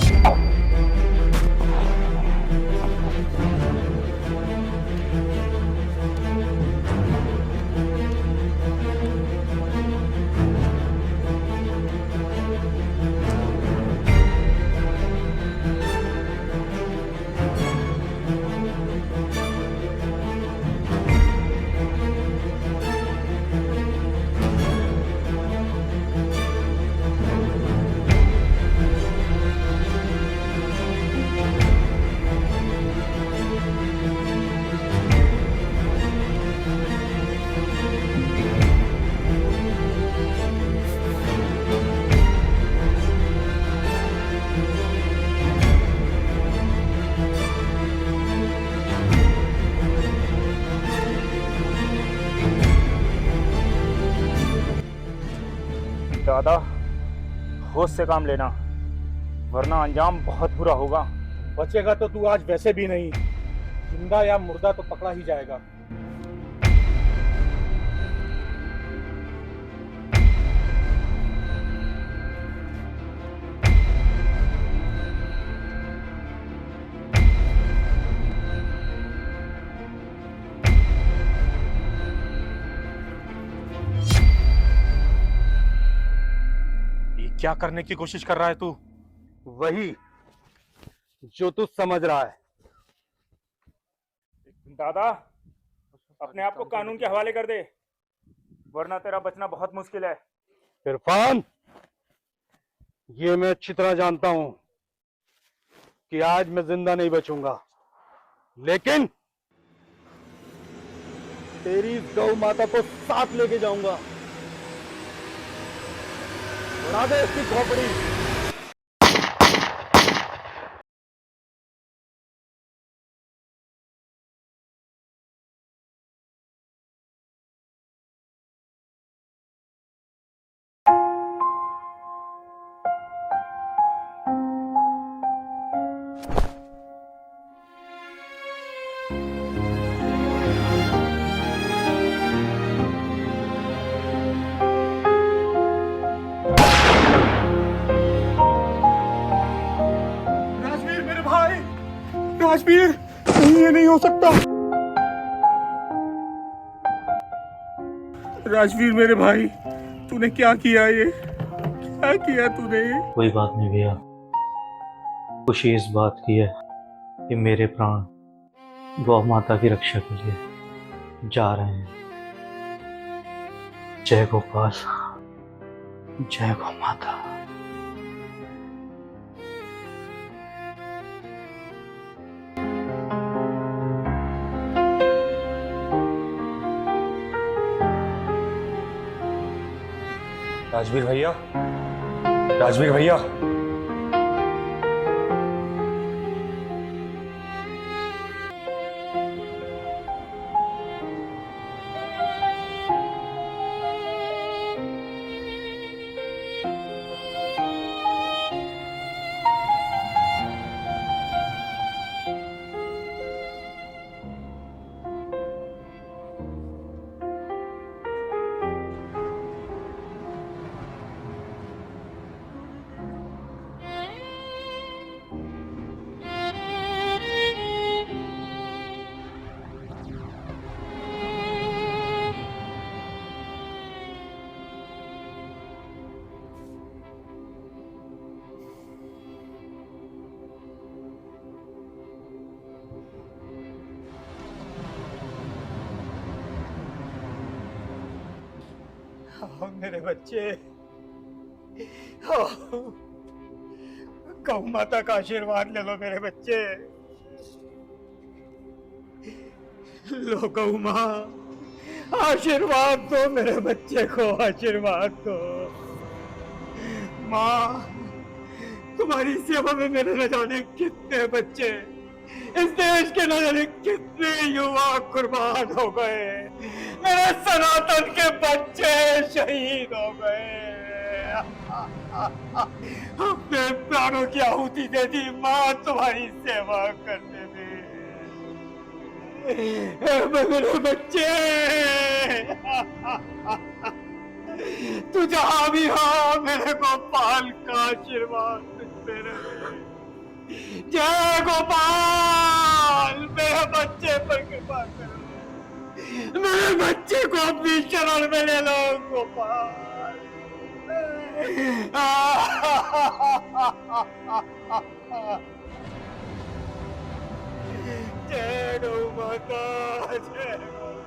दादा होश से काम लेना, वरना अंजाम बहुत बुरा होगा। बचेगा तो तू आज वैसे भी नहीं, जिंदा या मुर्दा तो पकड़ा ही जाएगा। क्या करने की कोशिश कर रहा है तू? वही जो तू समझ रहा है। दादा अपने आप को कानून के हवाले कर दे, वरना तेरा बचना बहुत मुश्किल है। इरफान, ये मैं अच्छी तरह जानता हूं कि आज मैं जिंदा नहीं बचूंगा, लेकिन तेरी गौ माता को साथ लेके जाऊंगा। उड़ा दे इसकी खोपड़ी। राजवीर, नहीं ये नहीं हो सकता। राजवीर मेरे भाई, तूने क्या किया ये? क्या किया तूने ये? कोई बात नहीं भैया, खुशी इस बात की है कि मेरे प्राण गौ माता की रक्षा के लिए जा रहे हैं। जय गोपाल, जय गौ माता। राजवीर भैया, राजवीर भैया, मेरे बच्चे, गौ माता का आशीर्वाद ले लो मेरे बच्चे। लो गौ माँ, आशीर्वाद दो मेरे बच्चे को, आशीर्वाद दो। माँ, तुम्हारी सेवा में मेरे न जाने कितने बच्चे, इस देश के न जाने कितने युवा कुर्बान हो गए। मेरे सनातन के बच्चे शहीद हो गए। अपने प्राणों की आहुति दे दी माँ तुम्हारी सेवा करने में। मेरे बच्चे, तू जहां भी हो मेरे गोपाल का आशीर्वाद तुझ पे रहे। जय गोपाल, मेरे बच्चे पर कृपा करो, मेरे बच्चे को अपनी शरण में ले लो गोपाल। जय गौ माता, जय गोपाल।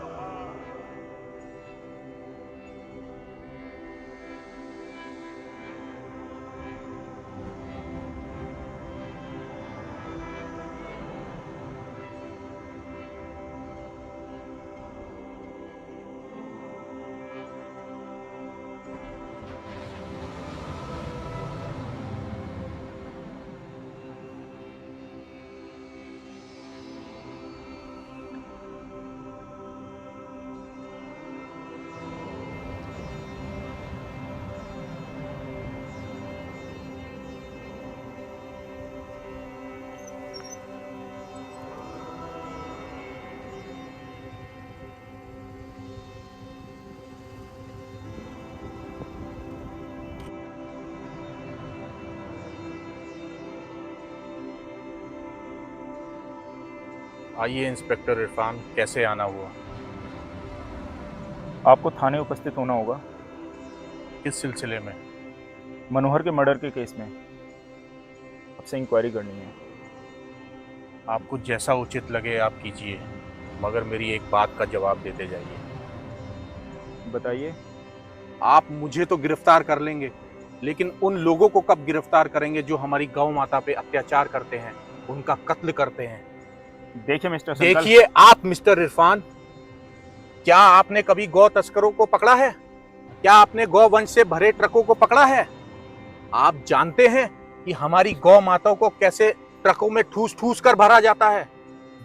आइए इंस्पेक्टर इरफान, कैसे आना हुआ? आपको थाने उपस्थित होना होगा। किस सिलसिले में? मनोहर के मर्डर के केस में आपसे इंक्वायरी करनी है। आपको जैसा उचित लगे आप कीजिए, मगर मेरी एक बात का जवाब देते जाइए। बताइए। आप मुझे तो गिरफ्तार कर लेंगे, लेकिन उन लोगों को कब गिरफ्तार करेंगे जो हमारी गौ माता पे अत्याचार करते हैं, उनका कत्ल करते हैं? देखिए मिस्टर संकल्प, देखिए आप मिस्टर इरफान, क्या आपने कभी गौ तस्करों को पकड़ा है? क्या आपने गौ वंश से भरे ट्रकों को पकड़ा है? आप जानते हैं कि हमारी गौ माताओं को कैसे ट्रकों में ठूस ठूस कर भरा जाता है?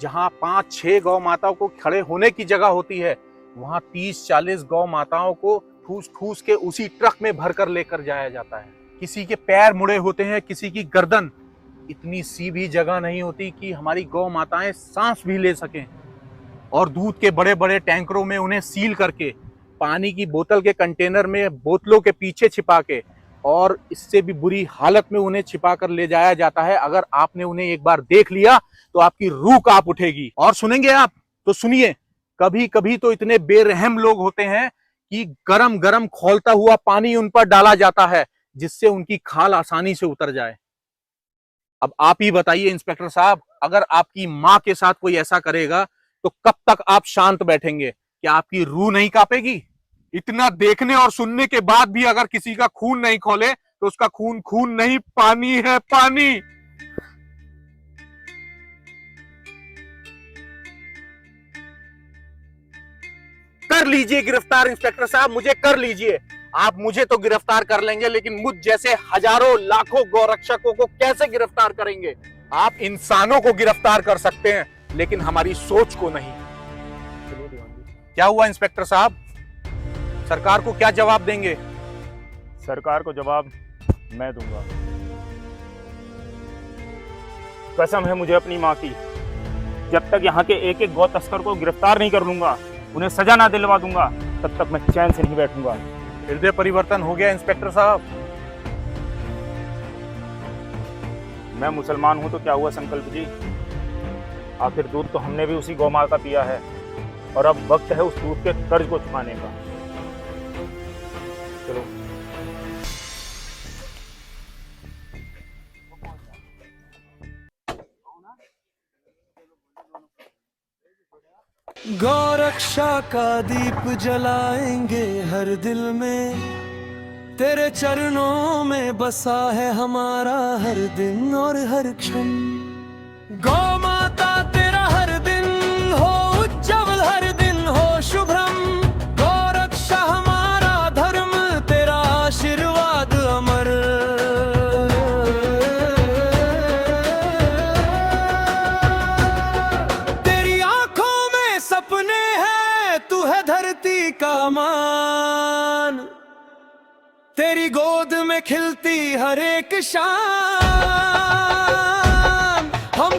जहां 5-6 गौ माताओं को खड़े होने की जगह होती है, वहां 30-40 गौ माताओं को ठूस ठूस के उसी ट्रक में भरकर लेकर जाया जाता है। किसी के पैर मुड़े होते हैं, किसी की गर्दन। इतनी सी भी जगह नहीं होती कि हमारी गौ माताएं सांस भी ले सकें। और दूध के बड़े बड़े टैंकरों में उन्हें सील करके, पानी की बोतल के कंटेनर में बोतलों के पीछे छिपा के, ट्रकों में और इससे भी बुरी हालत में उन्हें छिपा कर ले जाया जाता है। अगर आपने उन्हें एक बार देख लिया तो आपकी रूह कांप उठेगी। और सुनेंगे आप तो सुनिए, कभी कभी तो इतने बेरहम लोग होते हैं कि गरम गरम खौलता हुआ पानी उन पर डाला जाता है जिससे उनकी खाल आसानी से उतर जाए। अब आप ही बताइए इंस्पेक्टर साहब, अगर आपकी माँ के साथ कोई ऐसा करेगा तो कब तक आप शांत बैठेंगे? क्या आपकी रूह नहीं कांपेगी? इतना देखने और सुनने के बाद भी अगर किसी का खून नहीं खौले तो उसका खून खून नहीं, पानी है, पानी। कर लीजिए गिरफ्तार इंस्पेक्टर साहब, मुझे कर लीजिए। आप मुझे तो गिरफ्तार कर लेंगे, लेकिन मुझ जैसे हजारों लाखों गौरक्षकों को कैसे गिरफ्तार करेंगे? आप इंसानों को गिरफ्तार कर सकते हैं, लेकिन हमारी सोच को नहीं। क्या हुआ इंस्पेक्टर साहब? सरकार को क्या जवाब देंगे? सरकार को जवाब मैं दूंगा। कसम है मुझे अपनी माँ की, जब तक यहाँ के एक एक गौ तस्कर को गिरफ्तार नहीं कर लूंगा, उन्हें सजा ना दिलवा दूंगा, तब तक मैं चैन से नहीं बैठूंगा। हृदय परिवर्तन हो गया इंस्पेक्टर साहब। मैं मुसलमान हूं तो क्या हुआ संकल्प जी? आखिर दूध तो हमने भी उसी गौ माँ का पिया है, और अब वक्त है उस दूध के कर्ज को चुकाने का। चलो। गौरक्षा का दीप जलाएंगे हर दिल में, तेरे चरणों में बसा है हमारा हर दिन और हर क्षण। गौ माता तेरा हर दिन हो उज्जवल, हर दिन हो शुभ्रम। गौरक्षा हमारा धर्म, तेरा आशीर्वाद अमर। तेरी आंखों में सपने हैं, तू है धरती का मान। तेरी गोद में खिलती हर एक शाम। हम